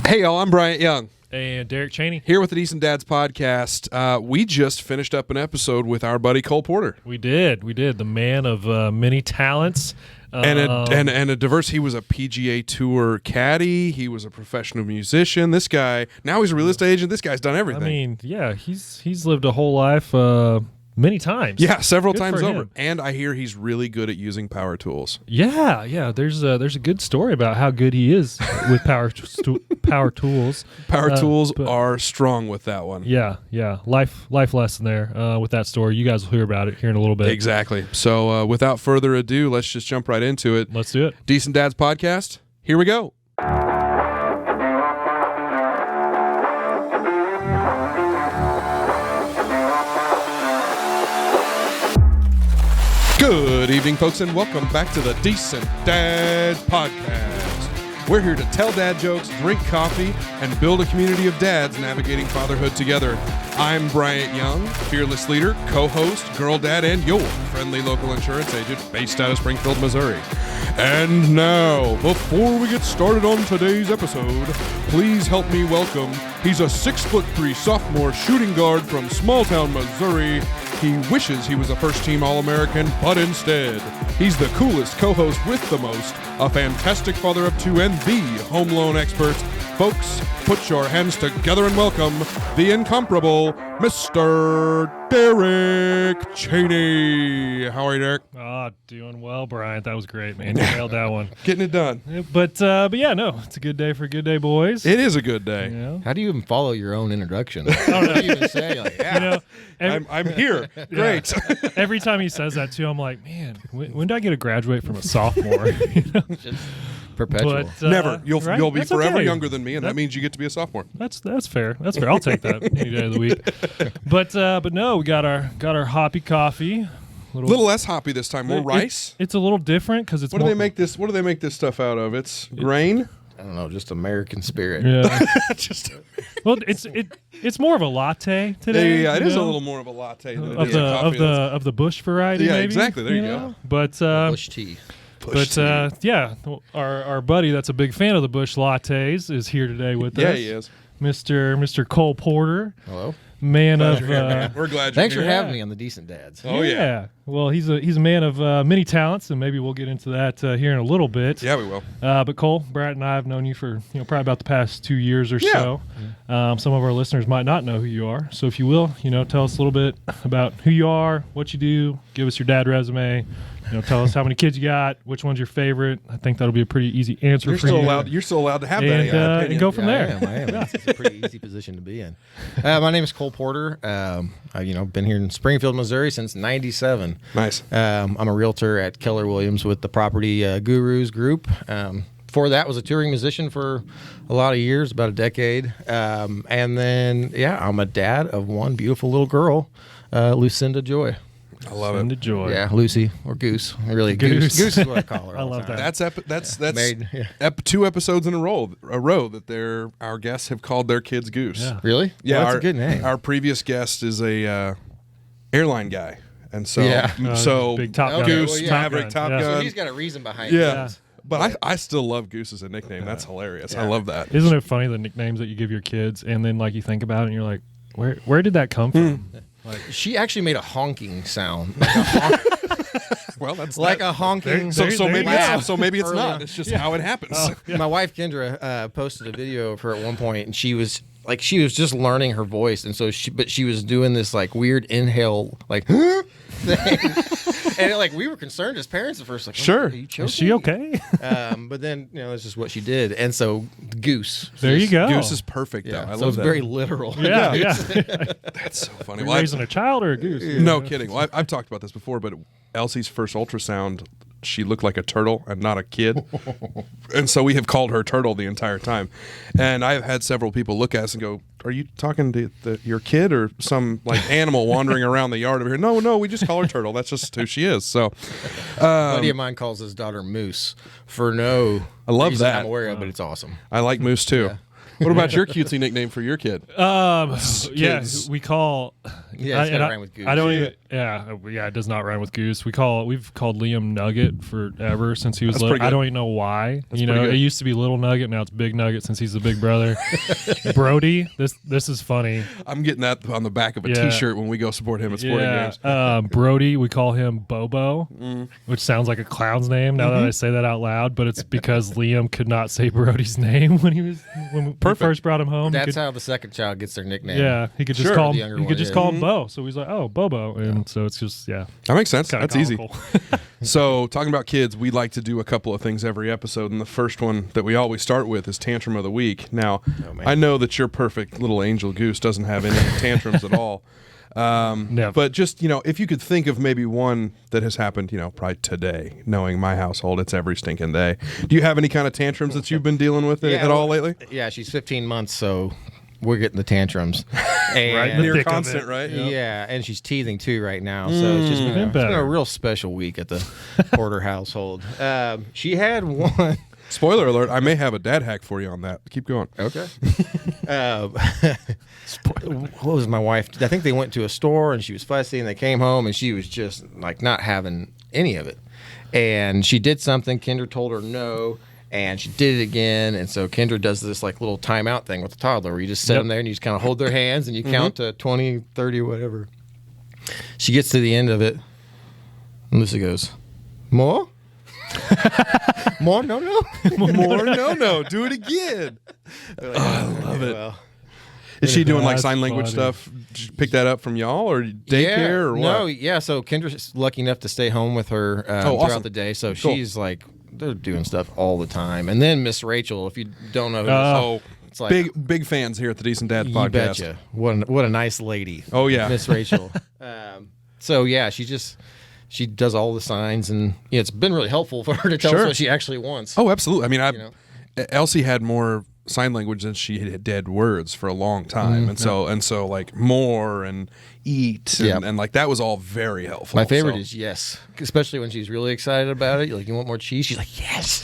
Hey, y'all, I'm Bryant Young. And Derek Chaney. Here with the Decent Dads podcast. We just finished up an episode with our buddy Cole Porter. We did. The man of many talents. And a diverse, he was a PGA Tour caddy. He was a professional musician. This guy, now he's a real estate agent. This guy's done everything. I mean, yeah, he's lived a whole life many times. Yeah, several Good times for over. him. And I hear he's really good at using power tools. Yeah. There's a good story about how good he is with power tools. Power tools but- are strong with that one. Yeah. Life lesson there with that story. You guys will hear about it here in a little bit. Exactly. So without further ado, let's just jump right into it. Let's do it. Decent Dads podcast. Here we go. Good evening, folks, and welcome back to the Decent Dad Podcast. We're here to tell dad jokes, drink coffee, and build a community of dads navigating fatherhood together. I'm Bryant Young, fearless leader, co-host, girl dad, and your friendly local insurance agent based out of Springfield, Missouri. And now, before we get started on today's episode, please help me welcome, he's a 6'3" sophomore shooting guard from small town Missouri. He wishes he was a first-team All-American, but instead, he's the coolest co-host with the most, a fantastic father of two, and the home loan expert. Folks, put your hands together and welcome the incomparable Mr. Derek Chaney. How are you, Derek? Doing well, Bryant. That was great, man. You nailed that one. Getting it done. But yeah, no, it's a good day for a good day, boys. It is a good day. You know? How do you even follow your own introduction? I don't know. What do you even say? Like, yeah. You know, I'm here. Great. every time he says that too, I'm like, man, when do I get to graduate from a sophomore? You know? Just perpetual. But, Never. You'll be That's forever okay. younger than me, and that means you get to be a sophomore. That's fair. That's fair. I'll take that any day of the week. But no, we got our hoppy coffee. A little less hoppy this time. More rice. It's a little different because it's. What do they make this? What do they make this stuff out of? It's grain. I don't know, just American spirit. Yeah. Just Well, it's more of a latte today. yeah, it you is a know? little more of a latte than of it is a coffee. the Bush variety. Yeah, maybe, exactly. There you go. know? But Bush tea. yeah, our buddy that's a big fan of the Bush lattes is here today with us. Yeah, he is. Mr. Cole Porter, Hello. man Glad of. you're here, man. We're glad you're Thanks for here. having me on the Decent Dads. Oh yeah. Well, he's a man of many talents, and maybe we'll get into that here in a little bit. Yeah, we will. But Cole, Brad, and I have known you for probably about the past 2 years or Yeah. so. Some of our listeners might not know who you are, so if you will, tell us a little bit about who you are, what you do, give us your dad resume. Tell us how many kids you got, which one's your favorite. I think that'll be a pretty easy answer You're for still you. allowed. You're still allowed to have And, that. and go from there. I am. It's a pretty easy position to be in. My name is Cole Porter. I've been here in Springfield, Missouri since '97. Nice. I'm a realtor at Keller Williams with the Property Gurus Group. Before that, was a touring musician for a lot of years, about a decade. And then, I'm a dad of one beautiful little girl, Lucinda Joy. I love Send it. a joy. Yeah, Lucy or Goose. Really, Goose. Goose is what I call her. I all the love time. that. That's Married, yeah. 2 episodes in a row that our guests have called their kids Goose. Yeah. Really? Yeah, Well, that's a good name. Our previous guest is a airline guy, and so Yeah. so Big Top Gun. Goose, Well, yeah. Maverick, Top Yeah. Gun. So he's got a reason behind Yeah. it. But I still love Goose as a nickname. That's hilarious. I love that. Isn't it funny the nicknames that you give your kids, and then like you think about it, and you're like, where did that come from? She actually made a honking sound. Well, that's Like a honking. So There you maybe it's Early not. on. It's just how it happens. My wife Kendra posted a video of her at one point, and she was just learning her voice, and so she was doing this like weird inhale, like thing. And we were concerned as parents at first, like, Sure. are you choking? Is she okay? But then that's just what she did, and so Goose. There you go. Goose is perfect, though. Yeah, I so love it's that. very literal. Yeah. That's so funny. You're Well, raising a child or a goose? no kidding. Well, I've talked about this before, but Elsie's first ultrasound, she looked like a turtle and not a kid. And so we have called her Turtle the entire time. And I've had several people look at us and go, are you talking to your kid or some animal wandering around the yard over here? No, we just call her Turtle. That's just who she is. So A buddy of mine calls his daughter Moose for no I love reason that. I'm aware of, but it's awesome. I like Moose too. What about your cutesy nickname for your kid? Yeah, Kids. we call. Yeah, it's gotta rhyme with Goose. I don't even. Yeah, it does not rhyme with Goose. We've called Liam Nugget forever since he was That's little. pretty good. I don't even know why. That's you know, pretty good. it used to be Little Nugget, now it's Big Nugget since he's the big brother. Brody, this is funny. I'm getting that on the back of a Yeah. T-shirt when we go support him at sporting games. Brody, we call him Bobo, which sounds like a clown's name now Mm-hmm. that I say that out loud, but it's because Liam could not say Brody's name when we first brought him home. That's how the second child gets their nickname. Yeah, he could just Sure. call The him. younger He one, could just yeah. call him Bo. So he's like, "Oh, Bobo," and so it's just That makes sense. kind of That's easy. comical. So, talking about kids, we like to do a couple of things every episode, and the first one that we always start with is Tantrum of the Week. Now, man. I know that your perfect little angel Goose doesn't have any tantrums at all. Never. But just, if you could think of maybe one that has happened, probably today, knowing my household, it's every stinking day. Do you have any kind of tantrums that you've been dealing with at all lately? Yeah, she's 15 months, so we're getting the tantrums. And Right in the Near thick of constant, it. right? Yeah, and she's teething too right now, so it's just been, Even it's been a better. real special week at the Porter household. She had one. Spoiler alert, I may have a dad hack for you on that. Keep going. Okay. What was my wife? I think they went to a store and she was fussy, and they came home and she was just like not having any of it. And she did something. Kendra told her no, and she did it again. And so Kendra does this like little timeout thing with the toddler where you just set them there and you just kind of hold their hands and you count to 20, 30, whatever. She gets to the end of it, and Lucy goes, "More? More? No, no." More? No. Do it again. I love it. Well, Is she doing like That's sign language funny. stuff? Did you pick that up from y'all or daycare or what? No, yeah. So Kendra's lucky enough to stay home with her awesome. throughout the day. So Cool. she's like, they're doing stuff all the time. And then Miss Rachel, if you don't know who Oh, it's like, big fans here at the Decent Dad you podcast. betcha. What a nice lady. Oh, yeah. Miss Rachel. So yeah, she does all the signs, and it's been really helpful for her to tell Sure. us what she actually wants. Oh, absolutely. I mean, know? Elsie had more sign language than she had dead words for a long time, and so like more and eat, and like that was all very helpful. My favorite So- is yes, especially when she's really excited about it. You're like, you want more cheese? She's like, yes.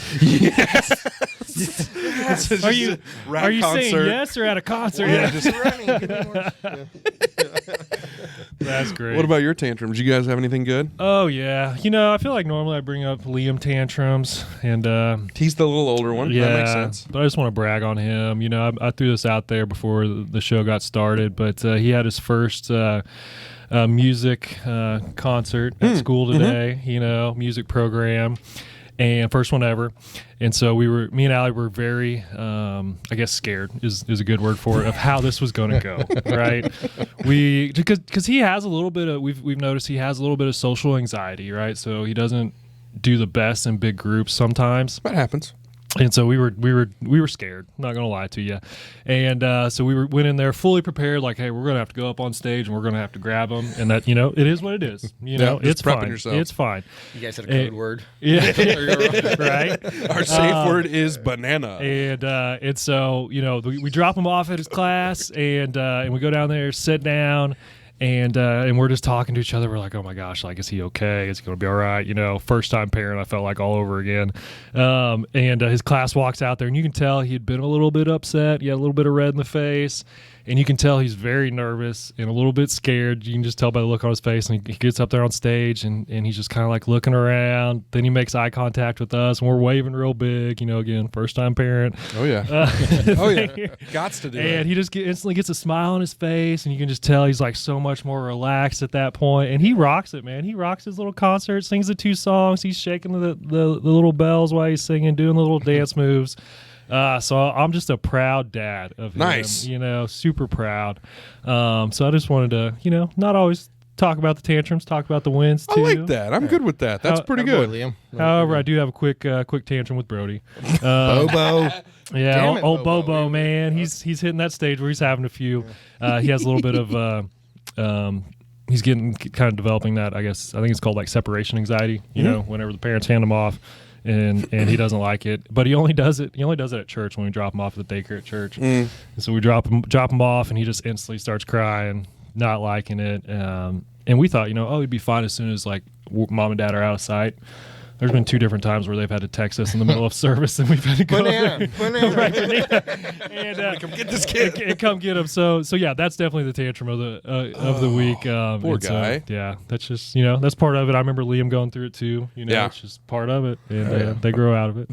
Are you saying concert. yes or at a concert? Yeah, just That's great. What about your tantrums? You guys have anything good? Oh yeah, I feel like normally I bring up Liam tantrums, and He's the little older one. yeah, That makes sense. but I just want to brag on him. I threw this out there before the show got started, but he had his first music concert at school today. Music program. And first one ever, and so me and Allie were very, I guess, scared is a good word for it, of how this was going to go, right? Because he has a little bit of, we've noticed he has a little bit of social anxiety, right? So he doesn't do the best in big groups sometimes. That happens. And so we were scared. Not gonna lie to you, and so we went in there fully prepared. Like, hey, we're gonna have to go up on stage and we're gonna have to grab them, and that it is what it is. Just It's prepping fine. yourself. It's fine. You guys had a code word. Yeah, right. Our safe word is banana. And so we drop him off at his class, and we go down there, sit down. And we're just talking to each other. We're like, oh my gosh, like, is he okay? Is he going to be all right? First time parent, I felt like all over again. And his class walks out there, and you can tell he had been a little bit upset. He had a little bit of red in the face. And you can tell he's very nervous and a little bit scared. You can just tell by the look on his face. And he gets up there on stage, and he's just kind of like looking around. Then he makes eye contact with us, and we're waving real big. Again, first time parent. Oh yeah. Oh yeah. Gots to do And it. he just instantly gets a smile on his face, and you can just tell he's like so much more relaxed at that point. And he rocks it, man. He rocks his little concert, sings the 2 songs. He's shaking the little bells while he's singing, doing the little dance moves. So I'm just a proud dad of him. Nice. Super proud. So I just wanted to, not always talk about the tantrums, talk about the wins I too. like that. I'm good with that. That's pretty Our boy, good. Liam. However, I do have a quick tantrum with Brody. Bobo. Yeah, Damn it, old Bobo. Bobo, man, he's hitting that stage where he's having a few. He has a little bit of he's getting kind of developing that. I think it's called like separation anxiety. Whenever the parents hand him off, and he doesn't like it, but he only does it at church when we drop him off at the daycare at church. And so we drop him off, and he just instantly starts crying, not liking it. And we thought, he'd be fine as soon as like mom and dad are out of sight. There's been 2 different times where they've had to text us in the middle of service, and we've had to go Banana. and come get this kid. and come get him. So yeah, that's definitely the tantrum of the week. Poor guy. Yeah, that's just that's part of it. I remember Liam going through it too. It's just part of it, and they grow out of it.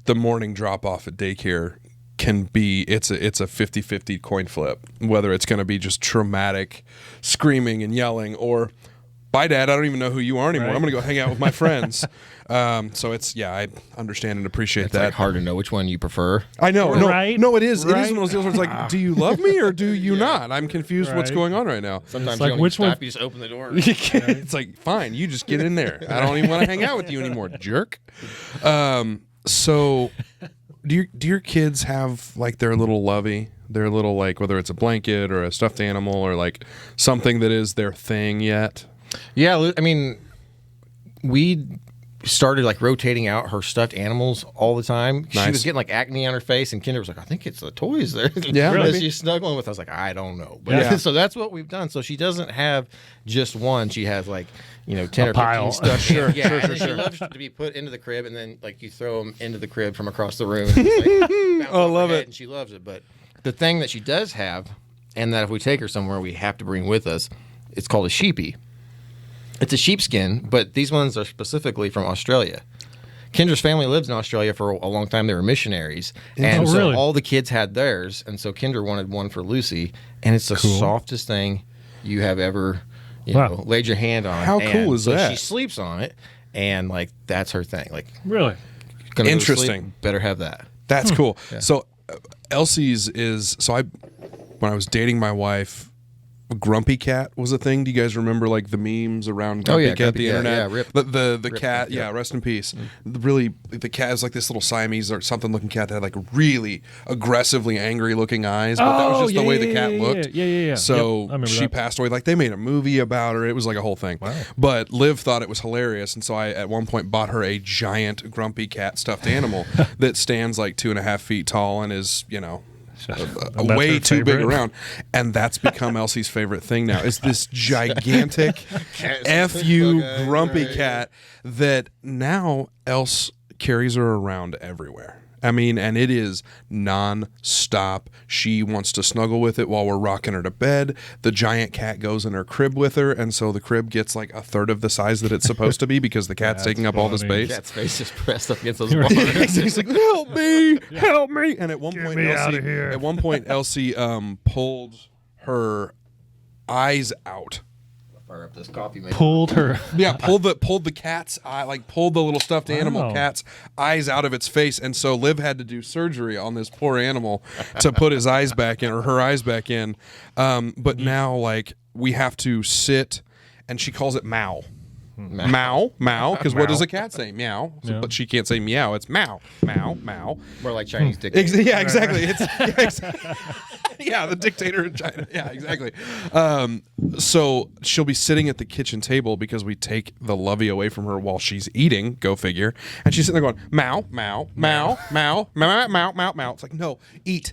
The morning drop off at daycare can be it's a 50-50 coin flip, whether it's going to be just traumatic screaming and yelling, or bye dad, I don't even know who you are anymore. Right. I'm going to go hang out with my friends. So it's I understand and appreciate that. Like hard to know which one you prefer. I know. Right? No, it is. Right? It is one of those deals where it's like, do you love me or do you not? I'm confused what's Right. going on right now. Sometimes like, you don't which even one- stop, you just open the door. It's like, fine, you just get in there. I don't even want to hang out with you anymore, jerk. So do your kids have like their little lovey, their little, like, whether it's a blanket or a stuffed animal or like something that is their thing yet? Yeah, I mean, we started like rotating out her stuffed animals all the time. She Nice. was getting like acne on her face, and Kinder was like, I think it's the toys there. Yeah, That maybe. she's snuggling with. I was like, I don't know. But Yeah. so that's what we've done. So she doesn't have just one. She has like, 10 or pile. 15 stuffed. Sure, yeah, sure, and then sure, she sure. loves to be put into the crib, and then like you throw them into the crib from across the room. And it's, like, bounce Oh, off her love head, it. And she loves it. But the thing that she does have, and that if we take her somewhere, we have to bring with us, it's called a sheepy. It's a sheepskin, but these ones are specifically from Australia. Kendra's family lived in Australia for a long time. They were missionaries. And Oh, so really? all the kids had theirs. And so Kendra wanted one for Lucy. And it's the Cool. softest thing you have ever Wow. laid your hand on. How And cool is so that? She sleeps on it. And like that's her thing. Like, Really? gonna go to sleep, Interesting. better have that. That's cool. So Elsie's is when I was dating my wife, Grumpy Cat was a thing. Do you guys remember like the memes around Grumpy Cat, Grumpy the Cat, internet? yeah, rip. The Rip cat, Cat, yeah, yeah. rest in peace. The cat is like this little Siamese or something looking cat that had like really aggressively angry looking eyes, but that was just the way the cat looked. Yeah. So Yep, I remember she that. passed away. Like they made a movie about her. It was like a whole thing. Wow. But Liv thought it was hilarious, and so I at one point bought her a giant Grumpy Cat stuffed animal that stands like 2.5 feet tall and is That's way her too big favorite. around, and that's become Elsie's favorite thing now. Is this gigantic fu grumpy cat that now Else carries her around everywhere. I mean, and it is non-stop. She wants to snuggle with it while we're rocking her to bed. The giant cat goes in her crib with her, and so the crib gets like a third of the size that it's supposed to be because the cat's That's taking up all the funny. space. Cat's face just pressed up against those bars. He's like, help me, help me. And at one point, me Elsie, outta here. at one point, Elsie pulled her eyes out. Fire up this coffee maker. Pulled her. Yeah, pulled the cat's eye, like pulled the little stuffed animal Wow. cat's eyes out of its face, and so Liv had to do surgery on this poor animal to put his eyes back in, or her eyes back in. But now, like, we have to sit, and she calls it meow. Meow, because what does a cat say? Meow. So, Yeah. but she can't say meow. It's meow, meow, meow. More like Chinese dick. Yeah, exactly. Yeah, the dictator in China. Yeah, exactly. So she'll be sitting at the kitchen table because we take the lovey away from her while she's eating. Go figure. And she's sitting there going meow, meow, meow, meow, meow, meow, meow, meow. It's like, no, eat.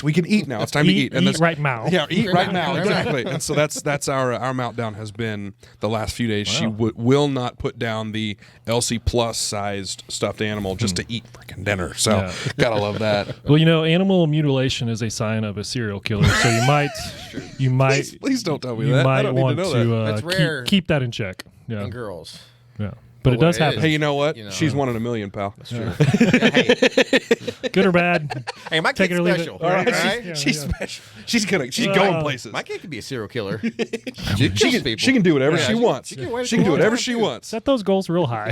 We can eat now. It's time to eat. Eat that's- right now. Yeah, eat right now. Right Exactly. And so that's our meltdown has been the last few days. She will not put down the Elsie Plus sized stuffed animal just to eat freaking dinner. So Yeah. gotta love that. Well, animal mutilation is a sign of a serial killer, so you might Please don't tell me you that. I might don't need to want know that. to That's rare. keep that in check. Yeah, And girls. yeah. But it what does it happen. Hey, you know what? You know. She's one in a million, pal. That's true. hey, Good or bad. hey, my Take kid's it or leave it. special. All right, right? Yeah, She's yeah. special. She's going places. My kid could be a serial killer. She can do whatever Yeah, she wants. she can wait She can do a whatever long she time, wants. Set those goals real high.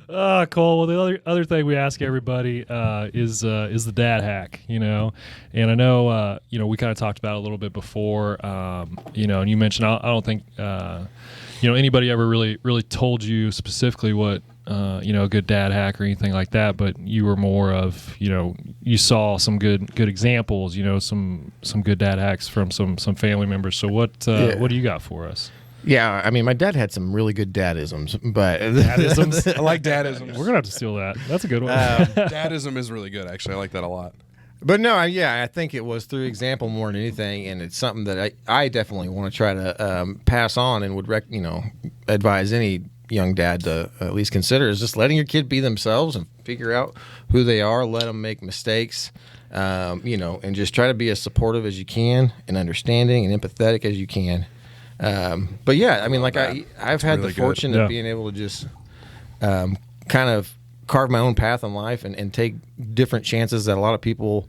Cole. Well, the other thing we ask everybody is the dad hack, and I know we kind of talked about it a little bit before, and you mentioned I don't think anybody ever really told you specifically what a good dad hack or anything like that, but you were more of you saw some good examples, some good dad hacks from some family members. So what do you got for us? Yeah, I mean, my dad had some really good dadisms, but I like dadism. We're gonna have to steal that. That's a good one. Dadism is really good, actually. I like that a lot. But no, I think it was through example more than anything, and it's something that I definitely want to try to pass on and would advise any young dad to at least consider is just letting your kid be themselves and figure out who they are. Let them make mistakes, and just try to be as supportive as you can and understanding and empathetic as you can. But yeah, I mean, like I've had really the fortune good. of being able to just kind of carve my own path in life and take different chances that a lot of people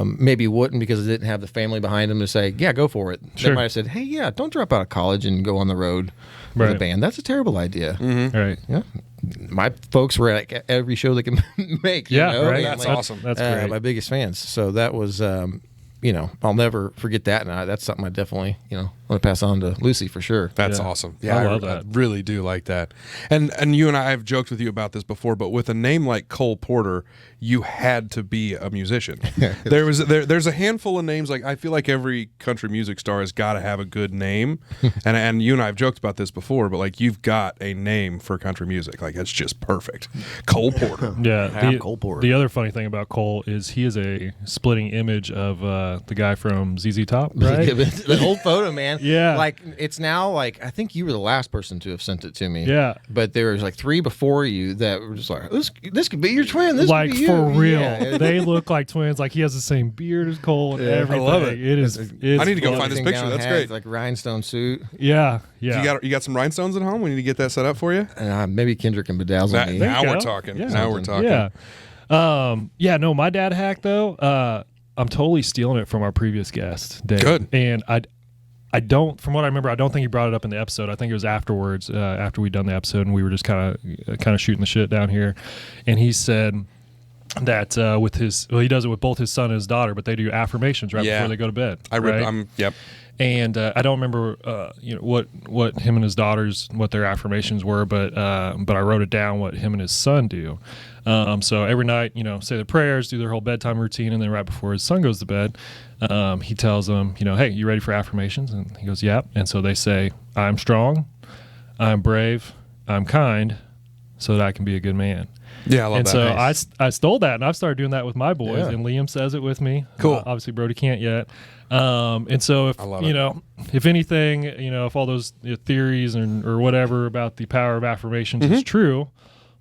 maybe wouldn't because they didn't have the family behind them to say, yeah, go for it. Sure. They might have said, hey, yeah, don't drop out of college and go on the road with a Right. band. That's a terrible idea. Right. Yeah. My folks were at every show they can make. Yeah, right. And, That's awesome. That's great. my biggest fans. So that was, I'll never forget that. And that's something I definitely, want to pass on to Lucy for sure. That's Yeah. awesome. Yeah, I love that. I really do like that. And you and I have joked with you about this before, but with a name like Cole Porter, you had to be a musician. There's a handful of names. Like I feel like every country music star has got to have a good name. and you and I have joked about this before, but like you've got a name for country music. Like it's just perfect. Cole Porter. Yeah, I'm Cole Porter. The other funny thing about Cole is he is a splitting image of the guy from ZZ Top, right? The old photo, man. Yeah. Like it's now like I think you were the last person to have sent it to me. Yeah. But there was like 3 before you that were just like this could be your twin. This Like could be for you. real, Yeah. they look like twins. Like he has the same beard as Cole and Yeah, I everything. love it. It is. It's I need to go funny. find this Everything picture. down That's has, great. Like rhinestone suit. Yeah, You yeah. got some rhinestones at home? We need to get that set up for you. Maybe Kendrick can bedazzle me. There Now you we're go. talking. Yeah. Now we're talking. Yeah. No, my dad hack though. I'm totally stealing it from our previous guest, Dave. Good. And I don't, from what I remember, I don't think he brought it up in the episode. I think it was afterwards, after we'd done the episode, and we were just kind of shooting the shit down here. And he said that he does it with both his son and his daughter, but they do affirmations right Yeah. before they go to bed. I read. right? Yep. And I don't remember, what him and his daughters, what their affirmations were, but I wrote it down what him and his son do. So every night, say the prayers, do their whole bedtime routine, and then right before his son goes to bed, he tells them, hey, you ready for affirmations? And he goes, yep. And so they say, I'm strong, I'm brave, I'm kind, so that I can be a good man. Yeah, I love And that. so Nice. I stole that, and I've started doing that with my boys, Yeah. and Liam says it with me. Cool. Obviously, Brody can't yet. And so if I love it. if anything, if all those theories or whatever about the power of affirmations is true,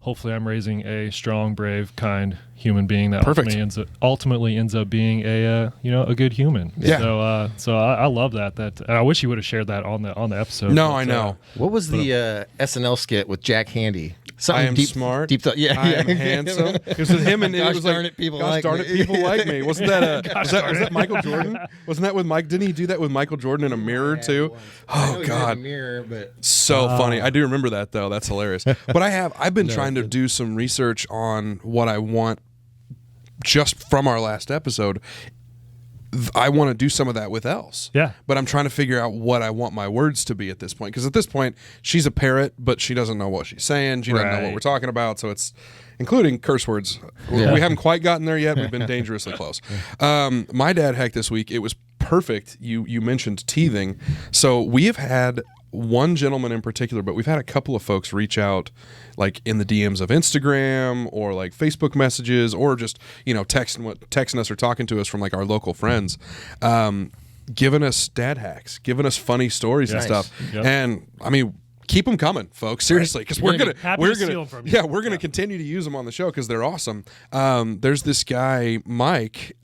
hopefully I'm raising a strong, brave, kind human being that Perfect. ultimately ends up being a good human. Yeah. So I love that. And I wish you would have shared that on the episode. No, but, I know. What was the SNL skit with Jack Handy? I am smart. Deep thought. Yeah, I yeah. am handsome. It was with him and it Gosh was darn like, it, people gosh like darn me. it, people like me. Wasn't that was that Michael Jordan? Wasn't that with Mike? Didn't he do that with Michael Jordan in a mirror too? I know Oh he had a God, mirror, but so funny. I do remember that though. That's hilarious. But I've been trying to do some research on what I want just from our last episode. I want to do some of that with Els. Yeah. But I'm trying to figure out what I want my words to be at this point. Because at this point, she's a parrot, but she doesn't know what she's saying. She doesn't know what Right. we're talking about. So it's including curse words. Yeah. We haven't quite gotten there yet. We've been dangerously close. My dad hack this week, it was perfect. You mentioned teething. So we have had one gentleman in particular, but we've had a couple of folks reach out like in the DMs of Instagram or like Facebook messages or just, texting us or talking to us from like our local friends, giving us dad hacks, giving us funny stories and Nice. stuff. Yep. And I mean, keep them coming, folks. Seriously, because we're gonna happy we're to steal gonna 'em from you. yeah we're gonna continue to use them on the show because they're awesome. There's this guy Mike.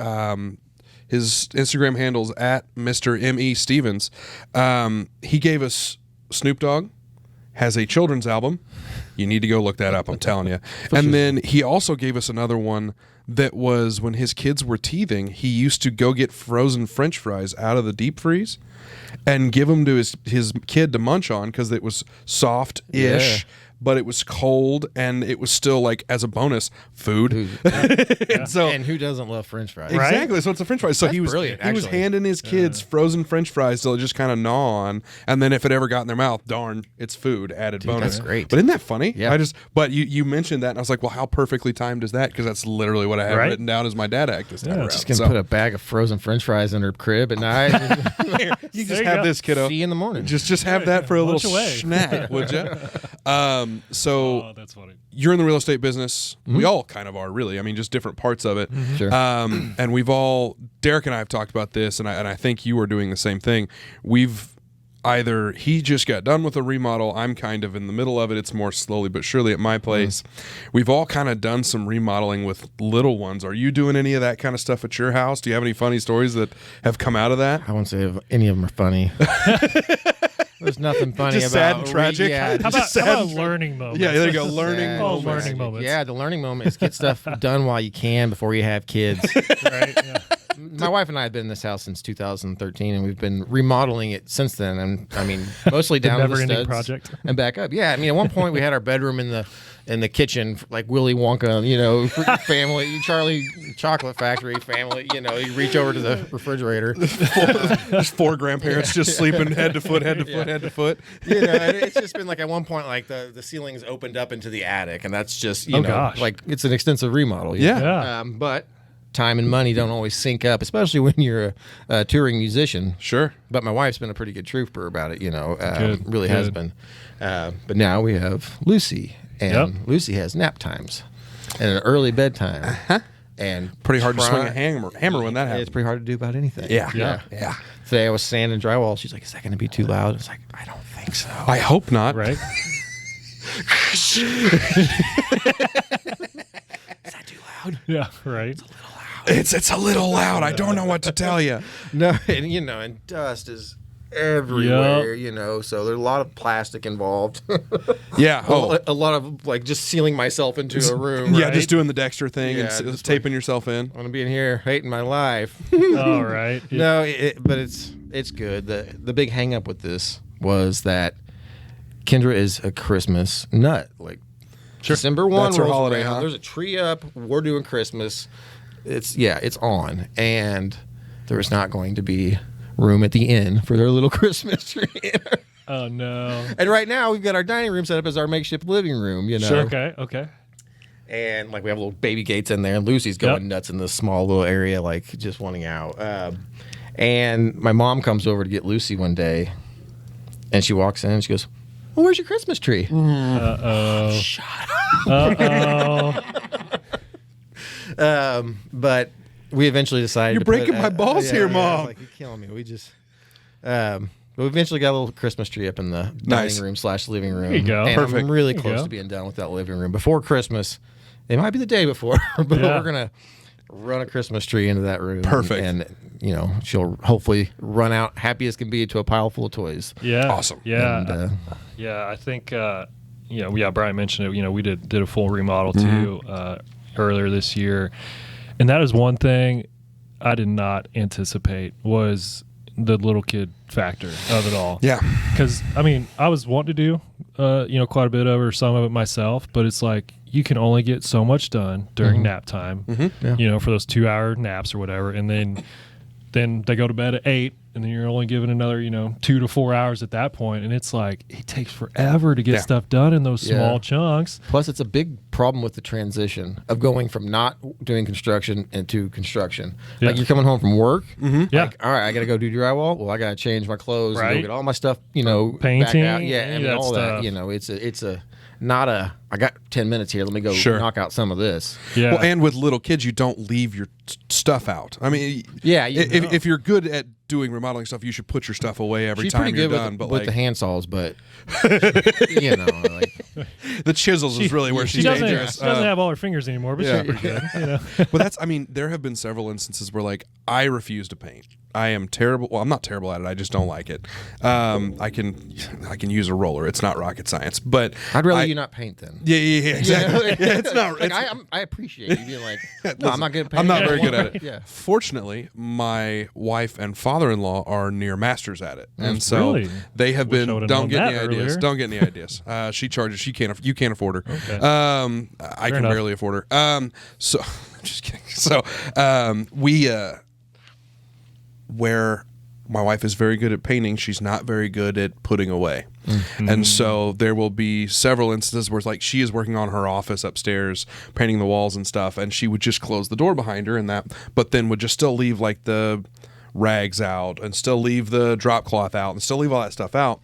His Instagram handle's at Mr. M.E. Stevens. He gave us Snoop Dogg, has a children's album. You need to go look that up, I'm telling you. And then he also gave us another one that was when his kids were teething, he used to go get frozen French fries out of the deep freeze and give them to his kid to munch on because it was soft-ish. Yeah. But it was cold, and it was still like as a bonus food. And so and who doesn't love French fries? Right? exactly, so it's a French fry. So That's he was brilliant, he was actually. handing his kids frozen French fries to just kind of gnaw on, and then if it ever got in their mouth, darn, it's food added bonus. that's great. But isn't that funny? Yeah. But you mentioned that, and I was like, well, how perfectly timed is that? Because that's literally what I have Right? written down as my dad act this time around. Just gonna So, put a bag of frozen French fries in her crib at night. you just There you have go. this, kiddo. See you in the morning. Just have that for a Munch little away. snack, would you? So Oh, that's funny. you're in the real estate business. We all kind of are, really. I mean, just different parts of it. Sure. And Derek and I have talked about this, and I think you are doing the same thing. either he just got done with a remodel, I'm kind of in the middle of it, it's more slowly but surely at my place. We've all kind of done some remodeling with little ones. Are you doing any of that kind of stuff at your house? Do you have any funny stories that have come out of that? I won't say if any of them are funny. There's nothing funny Just about sad and tragic? Yeah, How about learning moments? Yeah, there you go. Learning sad, moments. learning moments. Yeah, the learning moment is get stuff done while you can before you have kids. Right? Yeah. My wife and I have been in this house since 2013, and we've been remodeling it since then. And I mean, mostly down to the never-ending studs project. and back up. Yeah, I mean, at one point we had our bedroom in the kitchen, like Willy Wonka, family, Charlie Chocolate Factory family. You reach over to the refrigerator. There's 4 grandparents just sleeping head to foot, head to foot, head to foot. And it's just been like at one point, like the ceilings opened up into the attic, and that's just gosh. like it's an extensive remodel. Yeah. Yeah. But time and money don't always sync up, especially when you're a touring musician. Sure. But my wife's been a pretty good trooper about it, Good, really has good. been. But now we have Lucy, and Lucy has nap times and an early bedtime. And Pretty hard to swing a hammer when that happens. It's pretty hard to do about anything. Yeah. Today I was sanding drywall. She's like, "Is that going to be too loud?" I was like, "I don't think so." I hope not. Right? Is that too loud? Yeah. Right. It's a little loud. I don't know what to tell you. No, and dust is everywhere, so there's a lot of plastic involved. Yeah. Oh. A lot of like just sealing myself into a room. Yeah, right? just doing the Dexter thing Yeah, and just taping yourself in. I want to be in here hating my life. All right. Yeah. No, but it's good. The big hang up with this was that Kendra is a Christmas nut. Like December 1 That's her rolls holiday, around, huh? there's a tree up, we're doing Christmas. It's on, and there's not going to be room at the inn for their little Christmas tree. Oh no. And right now we've got our dining room set up as our makeshift living room, Sure. Okay. And like we have little baby gates in there, and Lucy's going nuts in this small little area, like just wanting out. And my mom comes over to get Lucy one day, and she walks in and she goes, "Well, where's your Christmas tree?" Uh-oh. Shut up. Uh-oh. But we eventually decided You're to breaking my balls here, I was Mom. like, you're killing me. We just but we eventually got a little Christmas tree up in the Nice. dining room / living room. There you go. And Perfect. I'm really There you close go. to being done with that living room before Christmas. It might be the day before, but Yeah. we're gonna run a Christmas tree into that room. Perfect. And she'll hopefully run out happy as can be to a pile full of toys. Yeah. Awesome. Yeah. And, Yeah, I think Brian mentioned it. We did a full remodel too earlier this year, and that is one thing I did not anticipate was the little kid factor of it all. Yeah. Because I was wanting to do quite a bit of it or some of it myself, but it's like you can only get so much done during nap time. Yeah. For those 2-hour naps or whatever, and then they go to bed at 8. And then you're only given another, 2 to 4 hours at that point, and it's like it takes forever to get stuff done in those small chunks. Plus, it's a big problem with the transition of going from not doing construction into construction. Yeah. Like you're coming home from work. Yeah, Like, all right, I got to go do drywall. Well, I got to change my clothes and Right. go get all my stuff, back Painting, out. Yeah, any of that all stuff. that. It's a not a. I got 10 minutes here. Let me go knock out some of this. yeah. Well, and with little kids, you don't leave your stuff out. I mean, Yeah, if you're good at doing remodeling stuff, you should put your stuff away every she's time pretty you're good done. with, But with like the hand saws, but the chisels is really where she she's doesn't, dangerous. she doesn't have all her fingers anymore, but yeah. she's pretty good. But there have been several instances where like I refuse to paint. I am terrible. Well, I'm not terrible at it. I just don't like it. I can use a roller. It's not rocket science. But I'd rather you not paint then. Yeah, exactly. Yeah, it's not. Like, I appreciate you being like, no, I'm not good at painting. I'm not very good at it. Yeah. Fortunately, my wife and father-in-law are near masters at it, and so Really? they have Wish I been. would've Don't known get any that ideas. earlier. Don't get any ideas. She charges. You can't afford her. Okay. I can enough. barely afford her. So just kidding. So we where my wife is very good at painting, she's not very good at putting away. And so there will be several instances where it's like she is working on her office upstairs, painting the walls and stuff, and she would just close the door behind her and that, but then would just still leave like the rags out and still leave the drop cloth out and still leave all that stuff out.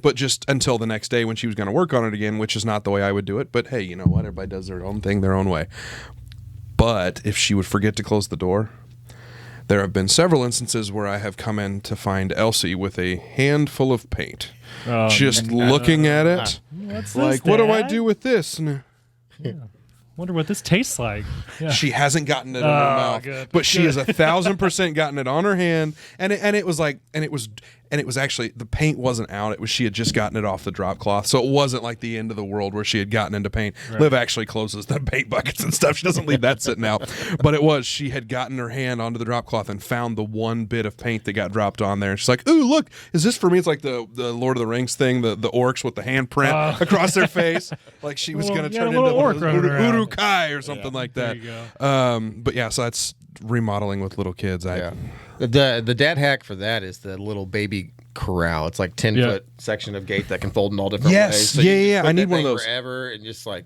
But just until the next day when she was going to work on it again, which is not the way I would do it. But hey, you know what? Everybody does their own thing their own way. But if she would forget to close the door, there have been several instances where I have come in to find Elsie with a handful of paint, just looking at it, What's like, this, what do I Dad? do with this? And Wonder what this tastes like. Yeah. she hasn't gotten it in her mouth, good. but she has 1,000% gotten it on her hand, and it was actually, the paint wasn't out. It was, she had just gotten it off the drop cloth, so it wasn't like the end of the world where she had gotten into paint. Right. Liv actually closes the paint buckets and stuff. She doesn't leave that sitting out, but she had gotten her hand onto the drop cloth and found the one bit of paint that got dropped on there, and she's like, "Ooh, look, is this for me?" It's like the Lord of the Rings thing, the orcs with the handprint across their face, like she was going to turn into orc Uruk-hai or something like that. There you go. But yeah, so that's remodeling with little kids. The dad hack for that is the little baby corral. It's like 10-foot section of gate that can fold in all different Yes, ways. So yeah, you yeah, put I need that one of thing those. forever, and just like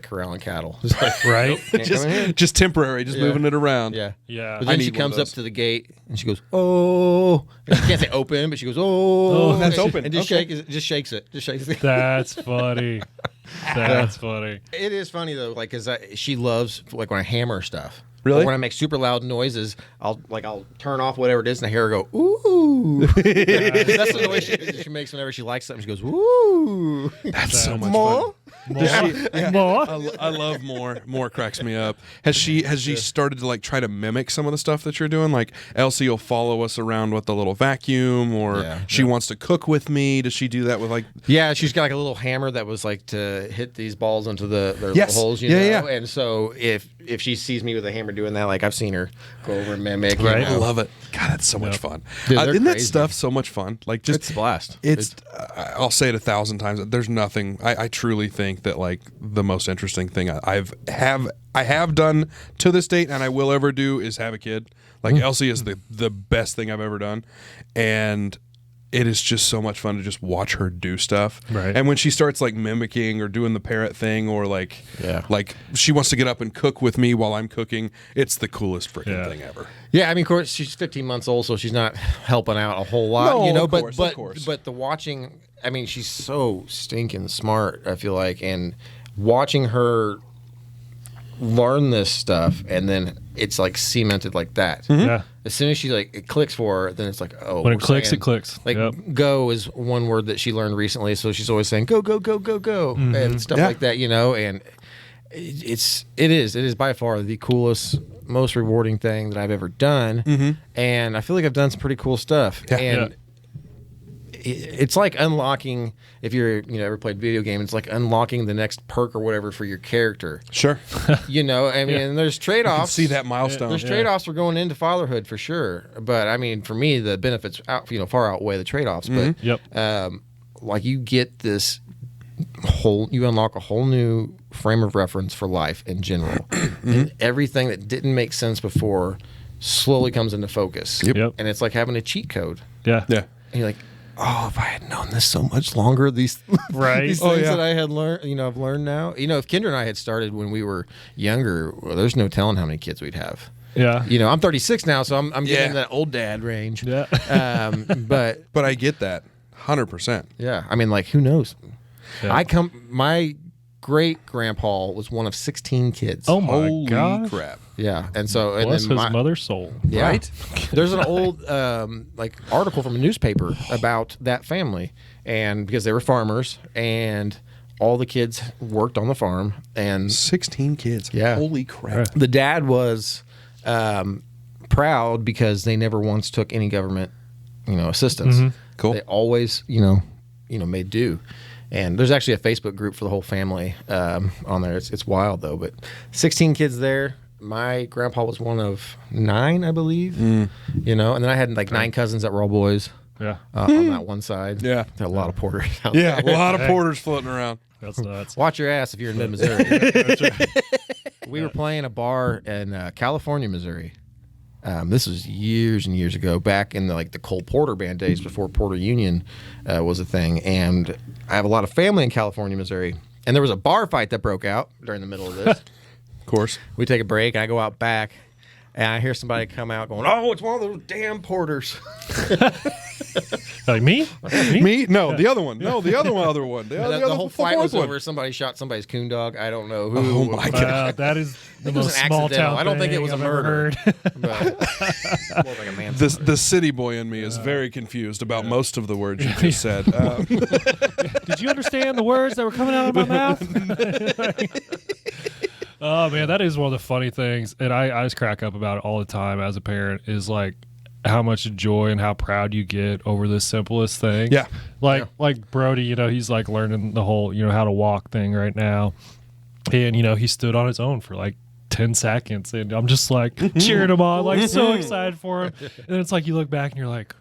corralling cattle. Just like, Right? nope, can't come in. just temporary, just moving it around. Yeah. Yeah. But I then need she one of comes up those. to the gate and she goes, "Oh!" And she can't say open, but she goes, "Oh!" Oh, that's and open. and just Okay. shakes it. That's funny. That's funny. It is funny though, like, cause she loves like when I hammer stuff. Really? Or when I make super loud noises, I'll turn off whatever it is, and I hear her go, "Ooh!" That's the noise she makes whenever she likes something. She goes, "Ooh!" That's so much More? fun. More? I love more. More cracks me up. Has she started to like try to mimic some of the stuff that you're doing? Like Elsie will follow us around with the little vacuum, or she wants to cook with me. Does she do that with like? Yeah, she's got like a little hammer that was like to hit these balls into their Yes. little holes, you Yeah, know. yeah. And so if she sees me with a hammer doing that, like I've seen her go over and mimic. Right. You I know. love it. God, that's so much fun. Dude, they're Isn't that crazy. stuff so much fun? Like just It's a blast. It's I'll say it 1,000 times. There's nothing. I truly think that like the most interesting thing I have done to this date, and I will ever do, is have a kid. Like Elsie is the best thing I've ever done, and it is just so much fun to just watch her do stuff. Right. And when she starts like mimicking or doing the parrot thing, or like she wants to get up and cook with me while I'm cooking, it's the coolest freaking thing ever. Yeah, I mean, of course, she's 15 months old, so she's not helping out a whole lot, No, you know. of But course, of course. but the watching, I mean, she's so stinking smart. I feel like, and watching her learn this stuff, and then it's like cemented like that. Yeah. As soon as she like it clicks for her, then it's like, oh, When it we're clicks, saying- it clicks. Like Yep. go is one word that she learned recently, so she's always saying go go go go go and stuff Yeah. like that, you know. And it is by far the coolest, most rewarding thing that I've ever done, and I feel like I've done some pretty cool stuff. Yeah. And it's like unlocking, if you're ever played video game, it's like unlocking the next perk or whatever for your character. Sure. You know, I mean, and there's trade-offs. See that milestone. There's trade-offs for going into fatherhood for sure, but I mean, for me, the benefits far outweigh the trade-offs. But Yep. like you get this you unlock a whole new frame of reference for life in general, and everything that didn't make sense before slowly comes into focus. Yep. And it's like having a cheat code. Yeah. Yeah. And you're like, oh, if I had known this so much longer, these Right. these Oh, things yeah. that I had learned, I've learned now. If Kendra and I had started when we were younger, well, there's no telling how many kids we'd have. Yeah. I'm 36 now, so I'm getting Yeah. in that old dad range. Yeah. But But I get that 100%. yeah, I mean, like, who knows? Yeah. My great grandpa was one of 16 kids. Oh my Holy gosh. crap. yeah, and so and Bless then his mother's soul. yeah. Right? There's an old article from a newspaper about that family, and because they were farmers, and all the kids worked on the farm, and 16 kids. Yeah. Holy crap. the dad was proud because they never once took any government assistance. Cool. They always made do. And there's actually a Facebook group for the whole family on there. It's wild though, but 16 kids there. My grandpa was one of 9, I believe. And then I had like 9 cousins that were all boys Yeah. on that one side. Yeah. There are a lot of porters out Yeah, a there. lot of porters floating around. That's nuts. Watch your ass if you're in mid-Missouri. We were playing a bar in California, Missouri. This was years and years ago, back in the Cole Porter band days before Porter Union was a thing. And I have a lot of family in California, Missouri. And there was a bar fight that broke out during the middle of this. Of course. We take a break, and I go out back. and I hear somebody come out going, "Oh, it's one of those damn porters." Like me? Me? No, the other one. No, the other one. The whole fight was over. Somebody shot somebody's coon dog. I don't know who. Oh my God. That is the it was most an small accidental. town. I don't think it was a thing I've ever murder. heard. But more like a man. The city boy in me is very confused about most of the words you just said. Did you understand the words that were coming out of my mouth? Oh man, that is one of the funny things, and I just crack up about it all the time as a parent. Is like how much joy and how proud you get over the simplest thing. Yeah. Like Brody, he's like learning the whole how to walk thing right now, and he stood on his own for like 10 seconds, and I'm just like cheering him on, like so excited for him. And then it's like you look back and you're like,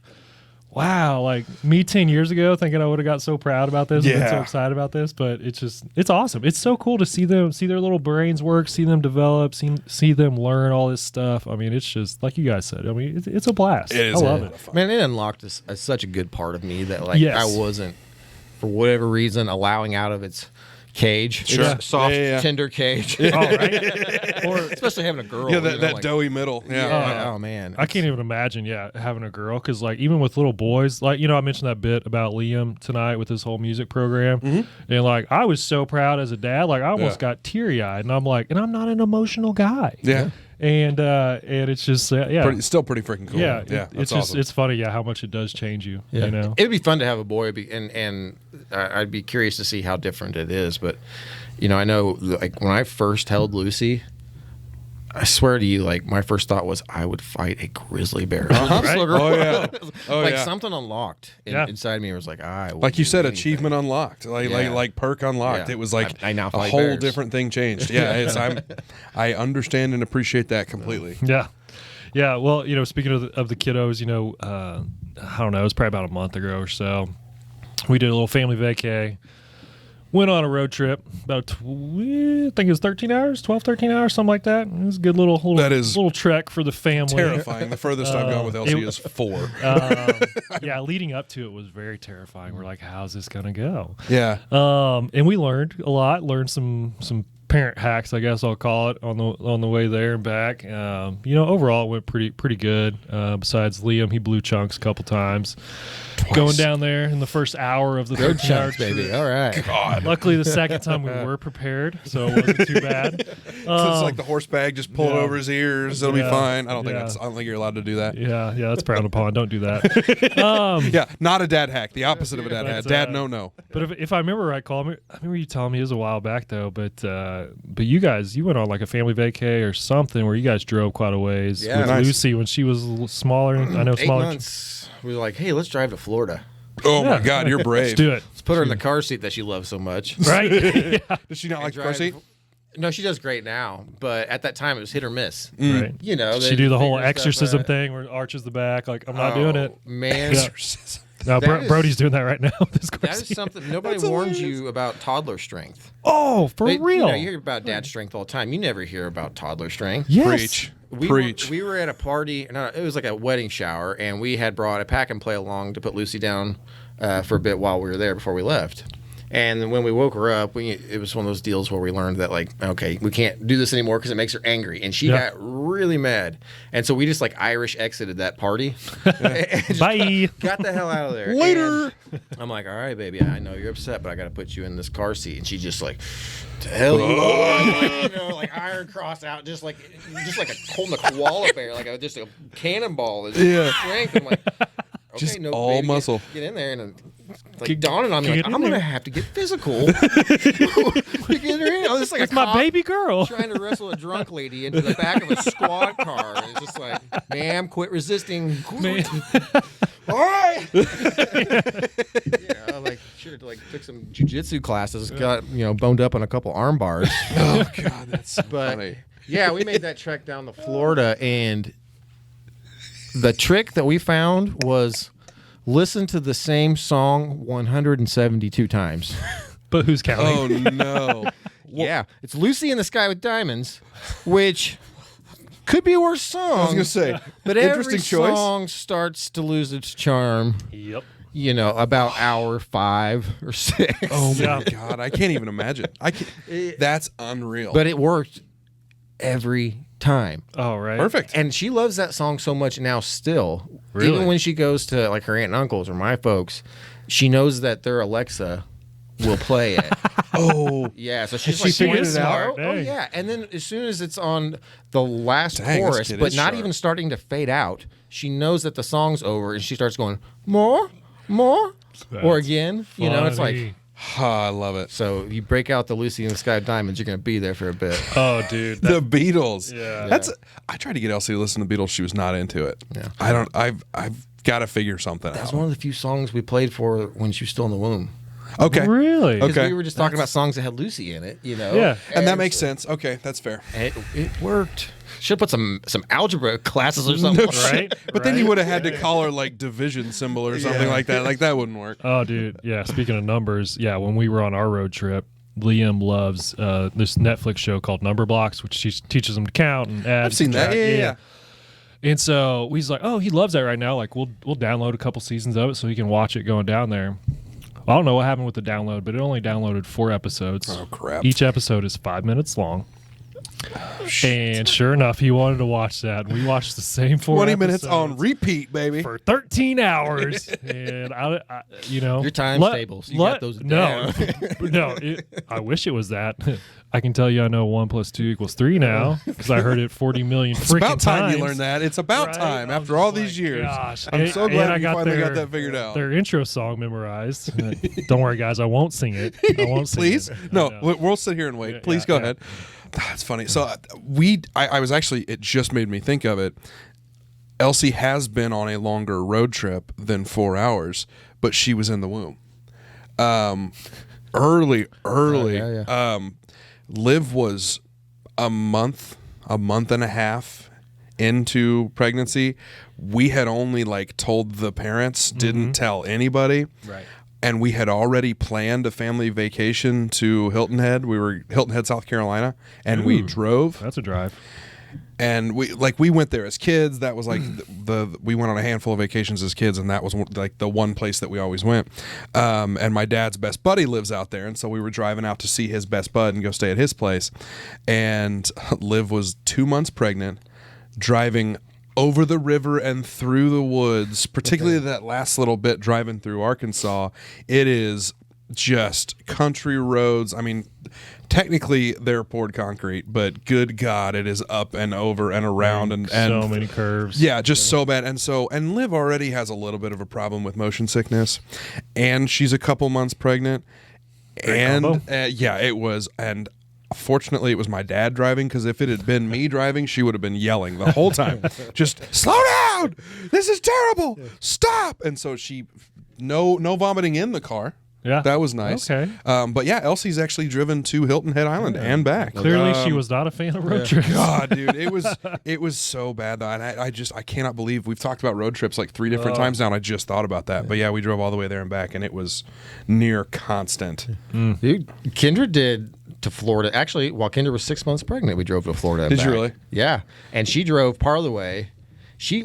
wow, like me 10 years ago thinking I would have got so proud about this and been so excited about this, but it's awesome. It's so cool to see their little brains work, see them develop, see them learn all this stuff. I mean, it's just like you guys said. I mean, it's a blast. It is I love it. Man, it unlocked such a good part of me that like I wasn't, for whatever reason, allowing out of its cage. Sure. It's soft, tender cage. Oh, right? Or especially having a girl. Yeah, that doughy middle. Yeah. Oh man. I can't even imagine, having a girl, because like even with little boys, like I mentioned that bit about Liam tonight with his whole music program, and like I was so proud as a dad, like I almost got teary eyed, and I'm like, and I'm not an emotional guy. Yeah. And it's just Still pretty freaking cool. Yeah, That's it's awesome. just it's funny how much it does change you. Yeah. It'd be fun to have a boy, and I'd be curious to see how different it is. But I know like when I first held Lucy, I swear to you, like my first thought was I would fight a grizzly bear. Right? Oh yeah. Like something unlocked inside me was like, like you said, achievement unlocked, like perk unlocked. Yeah. It was like I now a fight whole bears. different thing changed. Yeah, I understand and appreciate that completely. Yeah. Well, speaking of the kiddos, I don't know, it was probably about a month ago or so. We did a little family vacay. Went on a road trip about, I think it was 13 hours, 13 hours, something like that. It was a good little trek for the family. Terrifying. The furthest I've gone with Elsie is 4. Leading up to it was very terrifying. We're like, how's this going to go? Yeah. And we learned a lot, learned some parent hacks, I guess I'll call it, on the way there and back. Overall it went pretty good. Besides Liam, he blew chunks a couple times. Twice. Going down there in the first hour of the 13-hour trip. Baby. All right. God. Luckily, the second time we were prepared, so it wasn't too bad. So it's like the horse bag, just pull it over his ears. It'll be fine. I don't think you're allowed to do that. Yeah, that's frowned upon. Don't do that. Not a dad hack. The opposite of a dad hack. Dad, no. But if I remember right, I remember you telling me it was a while back though. But you guys, you went on like a family vacay or something where you guys drove quite a ways with Lucy when she was a little smaller. I know 8 smaller. months. We were like, hey, let's drive to Florida. Oh my God, you're brave. Let's do it. Let's put her in the car seat that she loves so much. Right? Does she not like the car seat? No, she does great now, but at that time it was hit or miss. Right. Did she do the whole exorcism thing where it arches the back? Like, I'm not doing it. Man. Exorcism. No, Brody's doing that right now. That is something nobody warns you about toddler strength. Oh, for real? You hear about dad strength all the time. You never hear about toddler strength. Yes. Preach. We were at a party. No, it was like a wedding shower, and we had brought a pack and play along to put Lucy down for a bit while we were there before we left. And then when we woke her up, it was one of those deals where we learned that, like, okay, we can't do this anymore because it makes her angry. And she got really mad. And so we just, like, Irish exited that party. Bye. Got the hell out of there. Later. And I'm like, all right, baby, I know you're upset, but I got to put you in this car seat. And she just, like, to hell you are. Like iron cross out, just like holding a koala bear, like just a cannonball. Strength. I'm like, okay, just no, all baby, muscle. Get in there, and like dawning on me, like, I'm gonna have to get physical. Get her in. It's like it's my baby girl trying to wrestle a drunk lady into the back of a squad car. And it's just like, ma'am, quit resisting. Man. All right. Like should have took some jujitsu classes. Got boned up on a couple arm bars. Oh God, that's so funny. Yeah, we made that trek down to Florida, and the trick that we found was listen to the same song 172 times. But who's counting? Oh no. Yeah, it's Lucy in the Sky with Diamonds, which could be a worse song. I was gonna say, but interesting every choice. song starts to lose its charm. Yep. About hour 5 or 6. Oh my God, I can't even imagine. That's unreal. But it worked every time. Oh, right. Perfect. And she loves that song so much now still. Really? Even when she goes to like her aunt and uncles or my folks, she knows that their Alexa will play it. Oh, Yeah, so she's She like, figured "Yes, it out? oh, Dang. yeah." And then as soon as it's on the last Dang, this chorus, kid but is not sharp. even starting to fade out, she knows that the song's over, and she starts going, more, or That's again. You know, it's like, funny. I love it. so you break out the Lucy in the Sky Diamonds, you're going to be there for a bit. Oh, dude. The Beatles. Yeah. That's. I tried to get Elsie to listen to the Beatles. She was not into it. Yeah. I've got to figure something That's out. one of the few songs we played for her when she was still in the womb. Okay. Really? Okay. Because we were just talking about songs that had Lucy in it, you know? Yeah. And that makes sense. Okay, that's fair. It worked. Should put some algebra classes or something. Right? But then you would have had to call her like division symbol or something like that. Like that wouldn't work. Oh, dude. Yeah. Speaking of numbers, yeah, when we were on our road trip, Liam loves this Netflix show called Number Blocks, which teaches him to count and add. I've seen that. subtract. Yeah. And so he's like, oh, he loves that right now. Like, we'll download a couple seasons of it so he can watch it going down there. I don't know what happened with the download, but it only downloaded 4 episodes. Oh, crap. Each episode is 5 minutes long. And sure enough, he wanted to watch that. We watched the same 4 20 minutes episodes on repeat, baby. for 13 hours. And I you know, Your time's stable, so you got those no, no. I wish it was that. I can tell you, I know 1 + 2 = 3 now because I heard it 40 million It's freaking about time times. you learned that. It's about Right? time I was after just all like, these years. gosh. I'm so glad I you finally got that figured out. Their intro song memorized. Don't worry, guys. I won't sing it. I won't sing Please? it. No, I know. we'll sit here and wait. Yeah, Please yeah, go yeah. ahead. That's funny. So I was actually, it just made me think of it. Elsie has been on a longer road trip than 4 hours, but she was in the womb. Early. yeah. Liv was a month and a half into pregnancy. We had only like told the parents, didn't tell anybody. Right. And we had already planned a family vacation to Hilton Head. We were Hilton Head, South Carolina, and we Ooh. drove. That's a drive. And we went there as kids. That was like we went on a handful of vacations as kids, and that was like the one place that we always went. And my dad's best buddy lives out there, and so we were driving out to see his best bud and go stay at his place. And Liv was 2 months pregnant, driving over the river and through the woods, particularly that last little bit driving through Arkansas. It is just country roads. I mean, technically they're poured concrete, but good God, it is up and over and around and so many curves. yeah, just so bad. And Liv already has a little bit of a problem with motion sickness, and she's a couple months pregnant. And combo. yeah, it was. And fortunately, it was my dad driving, because if it had been me driving, she would have been yelling the whole time. Just slow down. This is terrible. Stop. And so no vomiting in the car. Yeah. That was nice. Okay. But yeah, Elsie's actually driven to Hilton Head Island and back. Clearly, she was not a fan of road trips. God, dude, it was so bad though, and I cannot believe we've talked about road trips like 3 different times now, and I just thought about that. But yeah, we drove all the way there and back, and it was near constant. Dude, Kendra did to Florida. Actually, while Kendra was 6 months pregnant, we drove to Florida. and Did you back. really? Yeah. And she drove part of the way.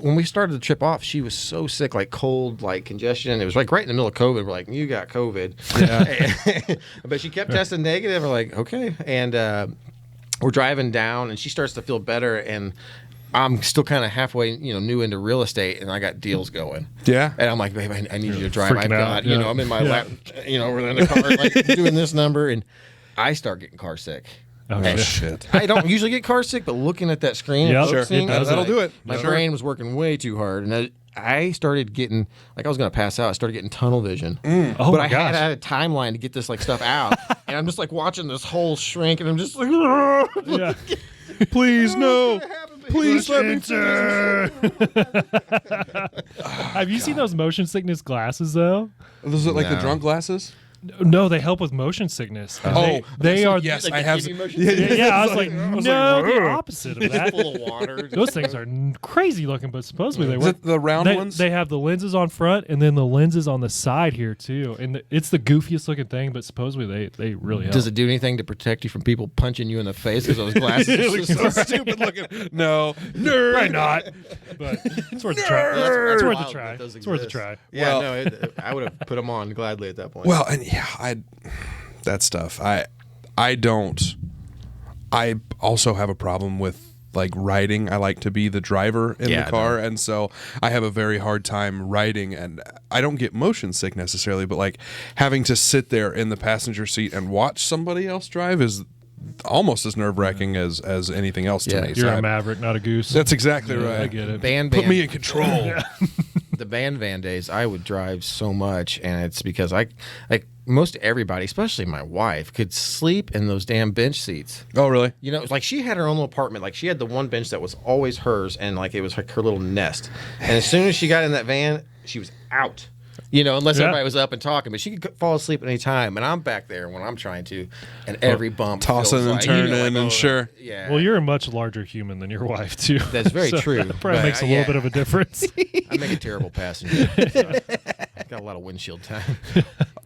When we started the trip off, she was so sick, like cold, like congestion. It was like right in the middle of COVID. We're like, you got COVID. Yeah. But she kept testing negative. We're like, okay. And we're driving down, and she starts to feel better. And I'm still kind of halfway, new into real estate, and I got deals going. Yeah. And I'm like, babe, I need you to drive. Freaking out, You yeah. know, I'm in my lap, over in the car, like doing this number, and I start getting car sick. Oh, And shit. I don't usually get car sick, but looking at that screen, Yep. and Sure. focusing, It does that'll do it. My Sure. brain was working way too hard, and I started getting like I was going to pass out. I started getting tunnel vision. Oh but my I gosh. had a timeline to get this like stuff out, and I'm just like watching this whole shrink, and I'm just like, Yeah. Please no. Please let me Enter. Have you seen those motion sickness glasses though? Was it like the No. drunk glasses? No, they help with motion sickness. And they are. yes, like I the have. kidney motion? Yeah, I was like, no, the opposite of that. full of water. Those things are crazy looking, but supposedly they Is work. it the round They, ones? they have the lenses on front and then the lenses on the side here too, and it's the goofiest looking thing. But supposedly they really help. Does it do anything to protect you from people punching you in the face because those glasses are so stupid looking. No, nerd. Probably not, but it's worth a try. It's worth a try. Those It's worth a exist. try. Yeah, Well- no, I would have put them on gladly at that point. Well, and yeah, that stuff. I don't. I also have a problem with like riding. I like to be the driver in the car, no. and so I have a very hard time riding, and I don't get motion sick necessarily, but like having to sit there in the passenger seat and watch somebody else drive is almost as nerve-wracking as anything else to me. You're a maverick, not a goose. That's exactly right. I get it. Put me in control. The van days, I would drive so much, and it's because I like most everybody, especially my wife, could sleep in those damn bench seats. Oh, really? You know, like she had her own little apartment. Like she had the one bench that was always hers, and like it was like her little nest. And as soon as she got in that van, she was out. You know, unless everybody was up and talking, but she could fall asleep at any time. And I'm back there when I'm trying to, and every bump tossing and like, turning, like, and sure. Yeah. Well, you're a much larger human than your wife too. That's very true. That probably but, makes a little bit of a difference. I make a terrible passenger. Got a lot of windshield time.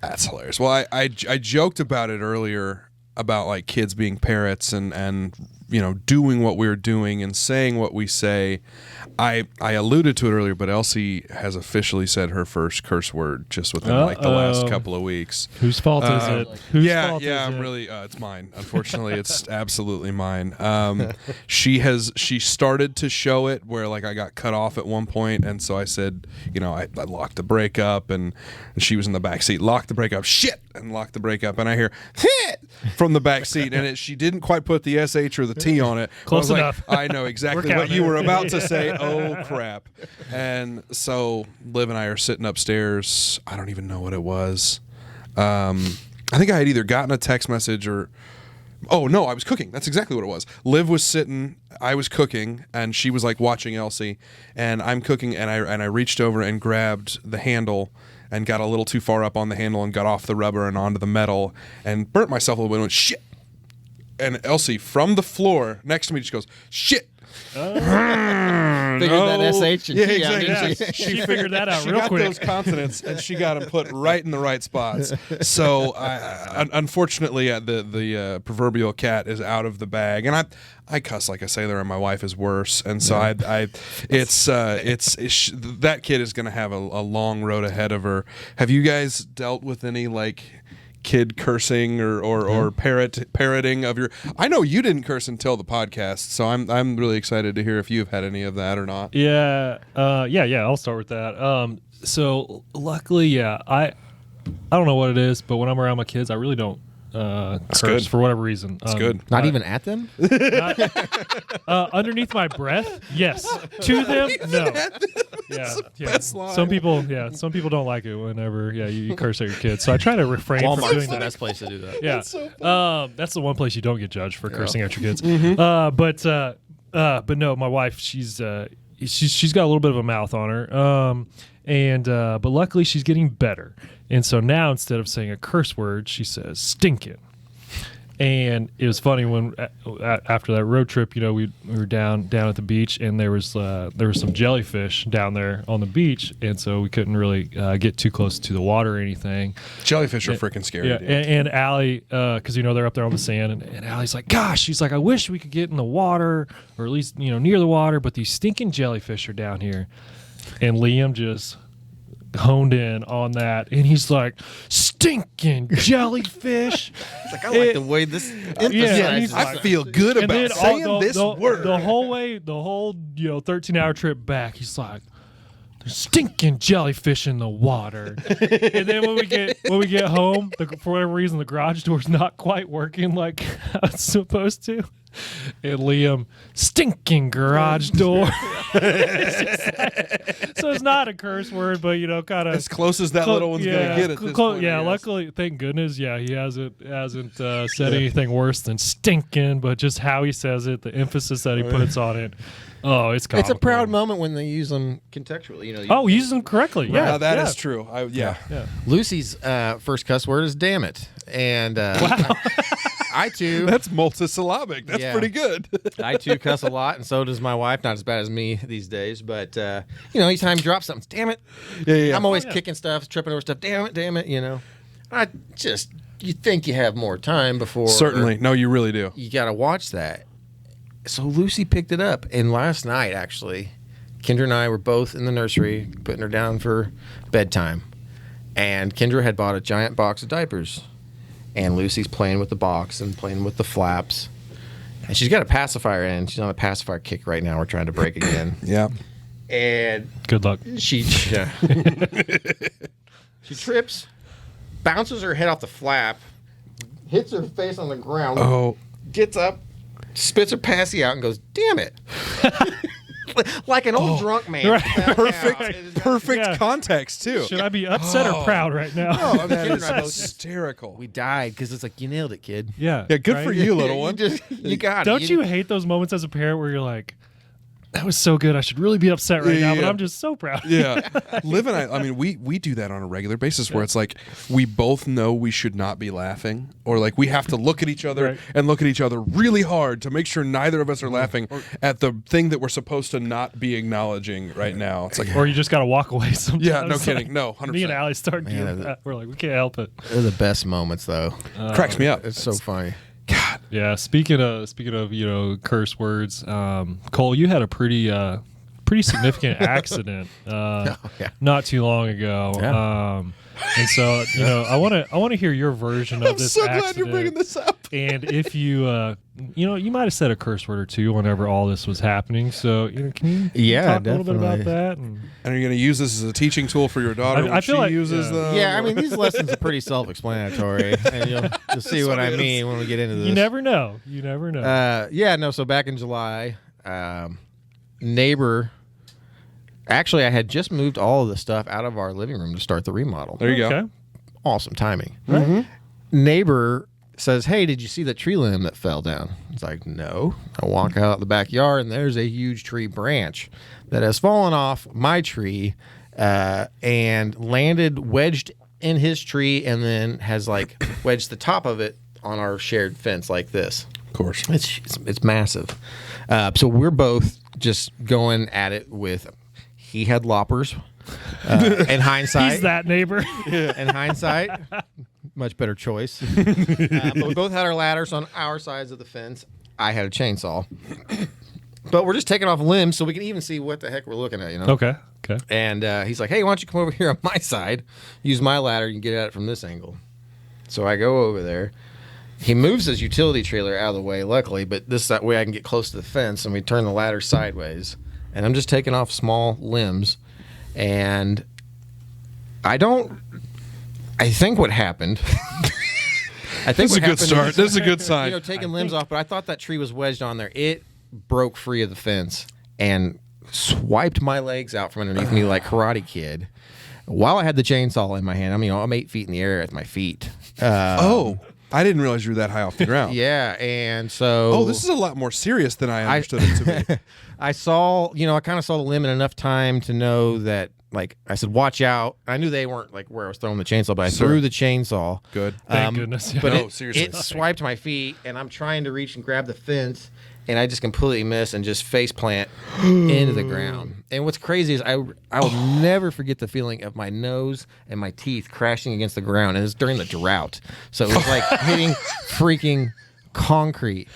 That's hilarious. Well, I joked about it earlier about like kids being parrots and you know doing what we're doing and saying what we say. I alluded to it earlier, but Elsie has officially said her first curse word just within like the last couple of weeks. Whose fault is it? Whose fault is I'm it? really it's mine. Unfortunately, it's absolutely mine. She started to show it where like I got cut off at one point, and so I said, you know, I locked the brake up, and she was in the back seat, locked the brake up, shit, and locked the brake up, and I hear hit from the back seat, and she didn't quite put the SH or the T on it. Close I was enough. Like, I know exactly what you were about to say. Oh crap! And so Liv and I are sitting upstairs. I don't even know what it was. I think I had either gotten a text message or. Oh no, I was cooking. That's exactly what it was. Liv was sitting, I was cooking, and she was like watching Elsie, and I'm cooking, and I reached over and grabbed the handle and got a little too far up on the handle and got off the rubber and onto the metal and burnt myself a little bit and went shit. And Elsie from the floor next to me just goes shit. Figured that SH and T out, didn't she? She figured that out She real got quick. those consonants, and she got them put right in the right spots. So, unfortunately, the proverbial cat is out of the bag, and I cuss like a sailor, and my wife is worse. And so that kid is going to have a long road ahead of her. Have you guys dealt with any like kid cursing or parroting of your? I know you didn't curse until the podcast, so I'm really excited to hear if you've had any of that or not. Yeah. I'll start with that. So luckily, I don't know what it is, but when I'm around my kids, I really don't curse good. for whatever reason. It's good. Not even at them? Underneath my breath, yes. To them, no. Yeah. Best line. Some people don't like it whenever you curse at your kids. So I try to refrain from Walmart's doing the that. best place to do that. Yeah, that's the one place you don't get judged for cursing at your kids. But no, my wife, she's got a little bit of a mouth on her, but luckily she's getting better. And so now instead of saying a curse word, she says stinking. And it was funny when after that road trip, you know, we were down at the beach, and there was some jellyfish down there on the beach, and so we couldn't really get too close to the water or anything. Jellyfish are freaking scary. Yeah, dude. and Allie, because you know they're up there on the sand, and Allie's like, "Gosh," she's like, "I wish we could get in the water, or at least near the water, but these stinking jellyfish are down here." And Liam just honed in on that, and he's like, "Stinking jellyfish." It's like, I like the way this emphasizes. I feel good And about then saying this word. the whole 13-hour trip back, he's like, "There's stinking jellyfish in the water." And then when we get home, for whatever reason, the garage door's not quite working like how it's supposed to. And Liam, stinking garage door. So it's not a curse word, but kind of As close as that little one's gonna get at this point. Yeah, I guess. luckily, thank goodness, he hasn't said anything worse than stinking, but just how he says it, the emphasis that he puts on it. Oh, it's comical. It's a proud moment when they use them contextually. Use them correctly. Yeah, Yeah, that is true. Yeah. Lucy's first cuss word is "damn it," and I too. That's multisyllabic. That's pretty good. I too cuss a lot, and so does my wife. Not as bad as me these days, but anytime you drop something, damn it. Yeah. I'm always kicking stuff, tripping over stuff. Damn it. You think you have more time before. Certainly. No, you really do. You got to watch that. So Lucy picked it up, and last night, actually, Kendra and I were both in the nursery putting her down for bedtime, and Kendra had bought a giant box of diapers, and Lucy's playing with the box and playing with the flaps, And she's got a pacifier in. She's on a pacifier kick right now. We're trying to break again. Yeah. And Good luck. she trips, bounces her head off the flap, hits her face on the ground, gets up, spits her passy out, and goes, "Damn it!" Like an old drunk man. Right. Perfect context too. Should I be upset or proud right now? No, That Kid is and I both hysterical. we died because it's like, you nailed it, kid. Yeah. Yeah, good for right? you, little one. You got it. Don't you hate those moments as a parent where you're like, that was so good. I should really be upset right now, but Yeah. I'm just so proud. Yeah. Liv and I mean, we do that on a regular basis where it's like we both know we should not be laughing, or like we have to look at each other Right. and look at each other really hard to make sure neither of us are laughing at the thing that we're supposed to not be acknowledging right now. It's like, Or you just got to walk away sometimes. yeah, no kidding. No, 100%. Me and Allie started doing that. We're like, we can't help it. They're the best moments, though. Cracks me up. It's so funny. God. Yeah. Speaking of curse words, Cole, you had a pretty significant accident not too long ago. Yeah. And so I want to hear your version of this so accident. glad you're bringing this up. And if you you might have said a curse word or two whenever all this was happening. So can you talk a little bit about that? And And are you going to use this as a teaching tool for your daughter I when feel she like- uses them? Yeah, I mean, these lessons are pretty self-explanatory, and you'll see what I mean when we get into this. you never know. You never know. So back in July, neighbor. Actually, I had just moved all of the stuff out of our living room to start the remodel. There you go. Okay. Awesome timing. Right. Neighbor says, "Hey, did you see the tree limb that fell down?" It's like, "No." I walk out the backyard, and there's a huge tree branch that has fallen off my tree and landed wedged in his tree, and then has like wedged the top of it on our shared fence like this. Of course. It's massive. So we're both just going at it with. He had loppers. In hindsight, He's that neighbor. in hindsight, much better choice. But we both had our ladders on our sides of the fence. I had a chainsaw. But we're just taking off limbs so we can even see what the heck we're looking at, Okay. And he's like, "Hey, why don't you come over here on my side? Use my ladder. You can get at it from this angle." So I go over there. He moves his utility trailer out of the way, luckily, but that way I can get close to the fence, and we turn the ladder sideways. And I'm just taking off small limbs. And I think what happened... This is a good start. This is a good sign. Taking limbs off, but I thought that tree was wedged on there. It broke free of the fence and swiped my legs out from underneath me like Karate Kid while I had the chainsaw in my hand. I mean, I'm 8 feet in the air at my feet. I didn't realize you were that high off the ground. Yeah, and so... Oh, this is a lot more serious than I understood it to be. I kind of saw the limb in enough time to know that, like, I said, watch out. I knew they weren't, like, where I was throwing the chainsaw, but I Sure. threw the chainsaw. Good. Thank goodness. But No, seriously. it swiped my feet, and I'm trying to reach and grab the fence, and I just completely miss and just face plant into the ground. And what's crazy is I will never forget the feeling of my nose and my teeth crashing against the ground. And it was during the drought, so it was like hitting freaking concrete.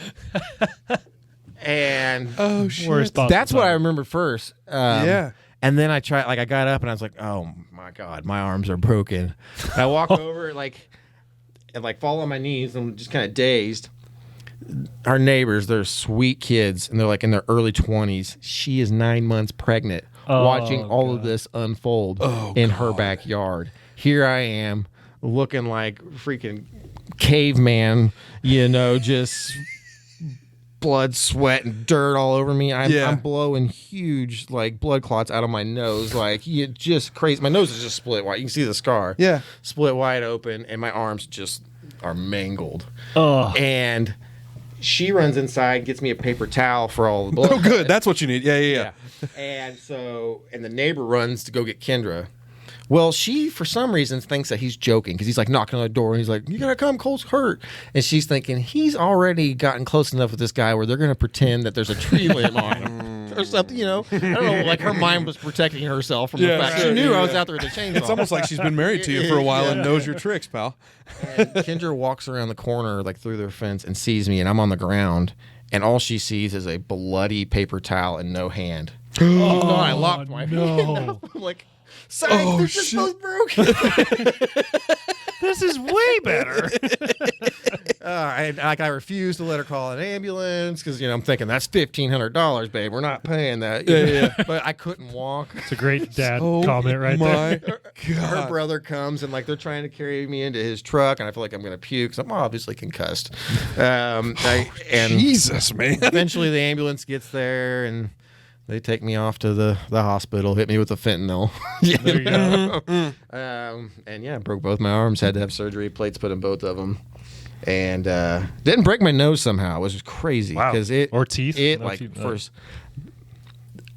And Oh, shit. Worst possible that's what I time. remember first. Yeah. And then I got up and I was like, "Oh my God, my arms are broken." And I walk over and fall on my knees and I'm just kind of dazed. Our neighbors, they're sweet kids, and they're like in their early 20s. She is 9 months pregnant, watching all of this unfold in her backyard. Here I am, looking like freaking caveman, just blood, sweat, and dirt all over me. I'm blowing huge blood clots out of my nose, just crazy. My nose is just split wide. You can see the scar. Yeah. Split wide open, and my arms just are mangled. Oh. And she runs inside, gets me a paper towel for all the blood. Oh, good. That's what you need. Yeah. And the neighbor runs to go get Kendra. Well, she, for some reason, thinks that he's joking because he's knocking on the door and he's like, "You gotta come, Cole's hurt." And she's thinking he's already gotten close enough with this guy where they're gonna pretend that there's a tree limb on him or something, I don't know, her mind was protecting herself from the fact she knew I was out there with a chainsaw. It's almost like she's been married to you for a while and knows your tricks, pal. And Kendra walks around the corner, through their fence, and sees me, and I'm on the ground, and all she sees is a bloody paper towel and no hand. Oh, I locked my hand. I'm like, "Sorry, they're just both broken." This is way better. I refused to let her call an ambulance because I'm thinking that's $1,500, babe. We're not paying that. Yeah. But I couldn't walk. It's a great dad comment right there. Her brother comes and they're trying to carry me into his truck, and I feel like I'm going to puke because I'm obviously concussed. And Jesus, man. Eventually, the ambulance gets there and they take me off to the hospital, hit me with the fentanyl. There you go. And broke both my arms, had to have surgery, plates put in both of them. And didn't break my nose somehow. It was just crazy. Wow. Or teeth? First.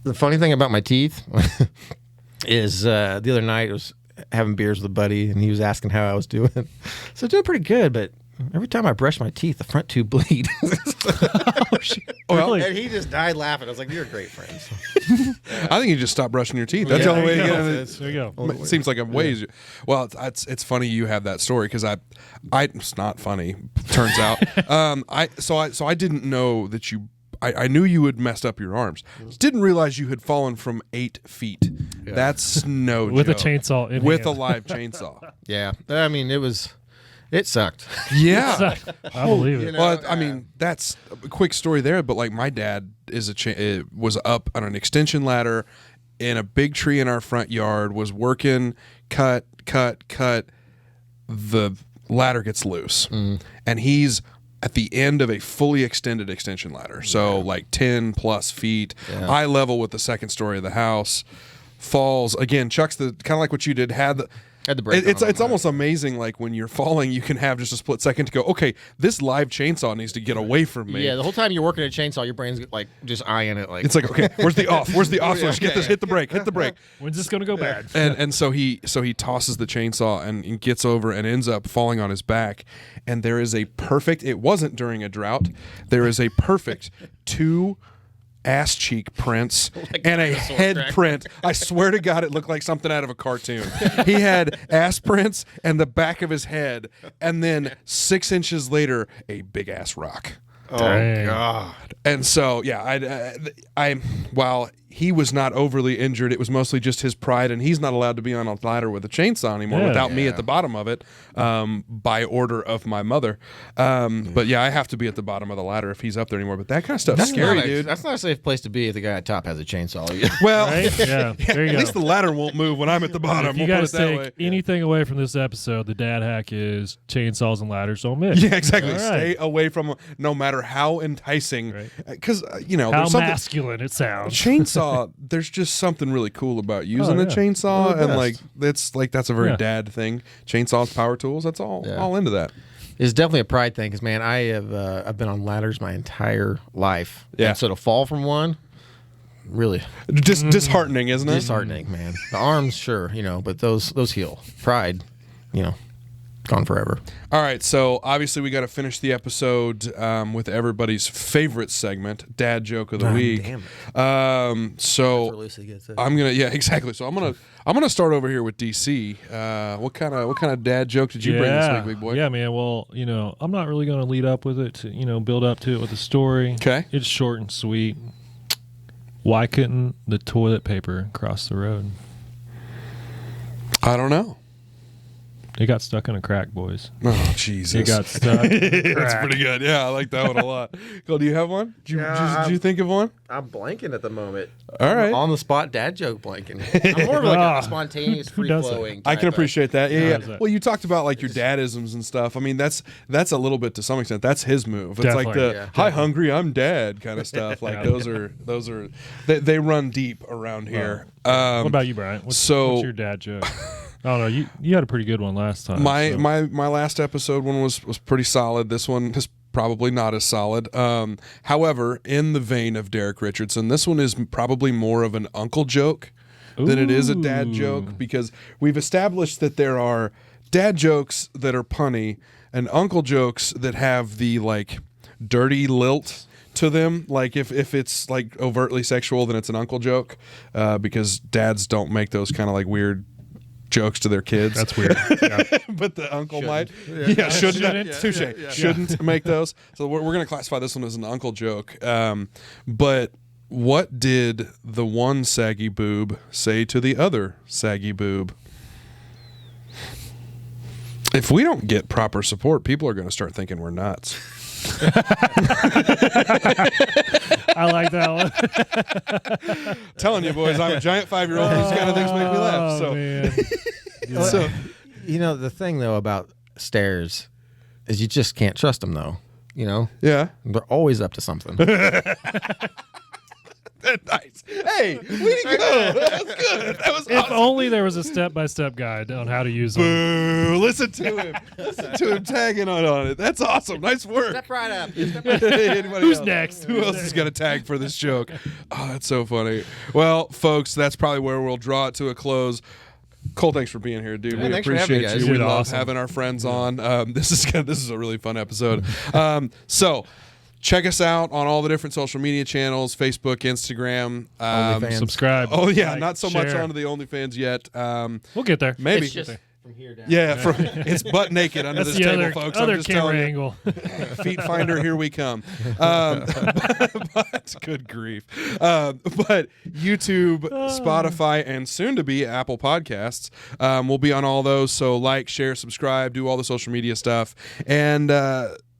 The funny thing about my teeth is the other night I was having beers with a buddy, and he was asking how I was doing. So doing pretty good, but every time I brush my teeth, the front two bleed. Really? And he just died laughing. I was like, "You're great friends." I think you just stop brushing your teeth. That's the only way you get it. There you go. It seems like a way easier. Well, it's funny you have that story because it's not funny. Turns out, I didn't know that you. I knew you had messed up your arms. Didn't realize you had fallen from 8 feet. Yeah. That's no with joke. A chainsaw in with hand. a live chainsaw. Yeah, I mean it sucked. Yeah, I believe it. Well, I mean that's a quick story there, but like my dad was up on an extension ladder in a big tree in our front yard, was working, cut. The ladder gets loose, and he's at the end of a fully extended extension ladder, so like 10 plus feet, eye level with the second story of the house. Falls again. Chuck's the kind of like what you did. Had the break. It's almost amazing. Like when you're falling, you can have just a split second to go. Okay, this live chainsaw needs to get away from me. Yeah, the whole time you're working a chainsaw, your brain's like just eyeing it. Like it's like, okay, where's the off? Where's the off switch? Get this. Hit the brake. Hit the brake. When's this gonna go bad? And so he tosses the chainsaw and gets over and ends up falling on his back. And there is a perfect. It wasn't during a drought. There is a perfect 2 ass cheek prints and a head print. I swear to God, it looked like something out of a cartoon. He had ass prints and the back of his head, and then 6 inches later, a big ass rock. Oh God! And so, I while he was not overly injured, it was mostly just his pride, and he's not allowed to be on a ladder with a chainsaw anymore without me at the bottom of it, by order of my mother. But yeah, I have to be at the bottom of the ladder if he's up there anymore. But that kind of stuff's scary, dude. That's not a safe place to be if the guy at top has a chainsaw. Well, right? Yeah, there you at go. least the ladder won't move when I'm at the bottom. If you we'll guys put it that take way. anything away from this episode, the dad hack is chainsaws and ladders don't mix. Yeah, exactly. All right. Stay away from them, no matter how enticing. Because How there's something. masculine it sounds. Chainsaw, there's just something really cool about using a chainsaw, and that's a very dad thing. Chainsaws, power tools, that's all into that. It's definitely a pride thing because, man, I've been on ladders my entire life. Yeah. And so to fall from one, really Just disheartening, isn't it? disheartening, man. The arms, sure, but those heal. Pride, gone forever. All right, so obviously we got to finish the episode with everybody's favorite segment, Dad Joke of the Week. Damn So Lucy gets it. I'm gonna, exactly. So I'm gonna start over here with DC. What kind of dad joke did you bring this week, big boy? Yeah, man. Well, I'm not really going to lead up with it to, build up to it with a story. Okay. It's short and sweet. Why couldn't the toilet paper cross the road? I don't know. It got stuck in a crack, boys. Oh, Jesus. It got stuck in a That's crack. pretty good. Yeah, I like that one a lot. Cole, do you have one? Did you think of one? I'm blanking at the moment. All right. On the spot dad joke blanking. I'm more of like a spontaneous, Who does that? free-flowing I type can of- appreciate that. How Yeah. is that? Well, you talked about like your dadisms and stuff. I mean, that's a little bit to some extent. That's his move. It's like Definitely, the "Hi, hungry, I'm dad" kind of stuff. Like those are they run deep around here. What about you, Bryant? What's your dad joke? I don't know. You had a pretty good one last time. My so. last episode one was pretty solid. This one is probably not as solid. However, in the vein of Derek Richardson, this one is probably more of an uncle joke than it is a dad joke, because we've established that there are dad jokes that are punny and uncle jokes that have the like dirty lilt to them. Like if it's like overtly sexual, then it's an uncle joke, because dads don't make those kind of like weird jokes to their kids. That's weird. Yeah. But the uncle might. Shouldn't. Touche. Shouldn't make those. So we're going to classify this one as an uncle joke. But what did the one saggy boob say to the other saggy boob? If we don't get proper support, people are going to start thinking we're nuts. I like that one. Telling you, boys, I'm a giant 5-year-old. These kind of things make me laugh. So, Man. so You know, the thing, though, about stairs is you just can't trust them, though. You know? yeah. They're always up to something. Nice. Hey, way to go. That was good. That was If awesome. only there was a step-by-step guide on how to use them. Boo. Listen to him. Listen to him tagging on it. That's awesome. Nice work. Step right up. Anybody Who's else? next? Who else has got a tag for this joke? Oh, that's so funny. Well, folks, that's probably where we'll draw it to a close. Cole, thanks for being here, dude. Yeah, We thanks for having me, appreciate guys. you. We You did love awesome. having our friends on. This is a really fun episode. So check us out on all the different social media channels: Facebook, Instagram. OnlyFans. Subscribe. Oh yeah, like, not so much share. onto the OnlyFans yet. We'll get there. Maybe. It's just from here down. Yeah, it's butt naked under That's this the table, other, folks. other I'm just camera telling you. angle. Feet finder, here we come. But good grief. But YouTube, Spotify, and soon to be Apple Podcasts. We'll be on all those. So like, share, subscribe, do all the social media stuff. And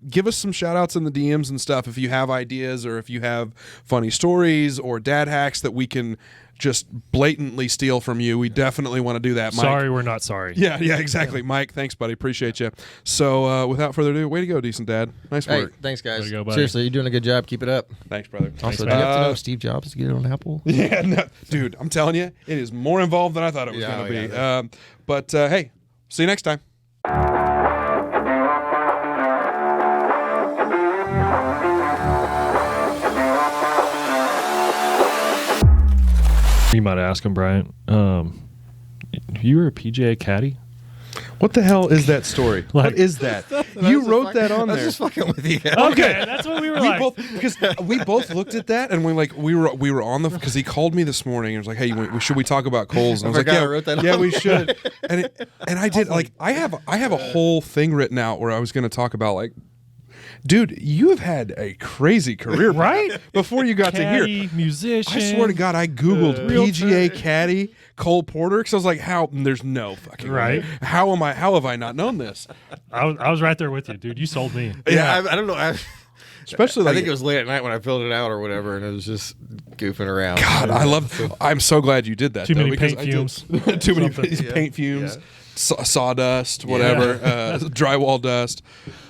give us some shout outs in the DMs and stuff if you have ideas or if you have funny stories or dad hacks that we can just blatantly steal from you. We definitely want to do that, Mike. Sorry, we're not sorry. Yeah, exactly. Mike, thanks, buddy. Appreciate you. So without further ado, way to go, decent dad. Nice Hey, work. thanks, guys. Way to go, buddy. Seriously, you're doing a good job. Keep it up. Thanks, brother. Also, man. do you have to know Steve Jobs to get it on Apple? Yeah, no, dude, I'm telling you, it is more involved than I thought it was Yeah, going to oh, be. yeah. But hey, see you next time. You might ask him, Bryant. You were a PGA caddy? What the hell is that story? Like- what is that? You wrote that on I was there. just fucking with you. Okay, that's what we were We like. both because we both looked at that and we were on the because he called me this morning and was like, hey, should we talk about Coles? And I was like, forgot yeah, I wrote that yeah, on we should. And I did like I have a whole thing written out where I was going to talk about like, dude, you have had a crazy career, Right? Before you got to Caddy, here. musician. I swear to God, I Googled realtor. PGA caddy Cole Porter because I was like, how? There's no fucking Right. way. How have I not known this? I was right there with you, dude. You sold me. Yeah, I don't know. Especially I like think it was late at night when I filled it out or whatever, and it was just goofing around. God, I'm so glad you did that. Too though, many because paint I did- fumes. Too many Something. paint fumes, Yeah. sawdust, whatever, drywall dust.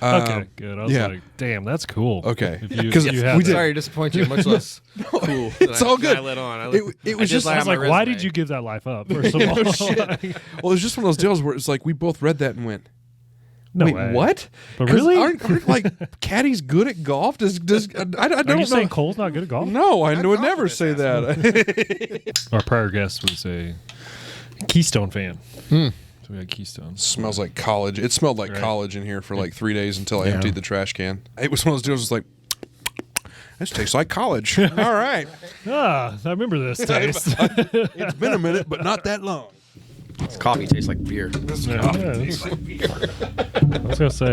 Okay, good. I was yeah. like, damn, that's cool. Okay. If you, 'Cause if you had we that. did- Sorry to disappoint you. Much less cool. It's all good. I let on. It was just- I was like, why did you give that life up? First of all, No shit. Well, it was just one of those deals where it's like we both read that and went, no "Wait, way. what? But 'Cause really? aren't like caddies good at golf? Does I don't Are you know. saying Cole's not good at golf? No, I would golfed never with say that. Our prior guest was a Keystone fan. So we had Keystone. Smells like college. It smelled like Right. college in here for like 3 days until I Yeah. emptied the trash can. It was one of those deals. It's like, this tastes like college. All right. Ah, I remember this taste. It's been a minute, but not that long. Coffee tastes like beer. Yeah, I was gonna say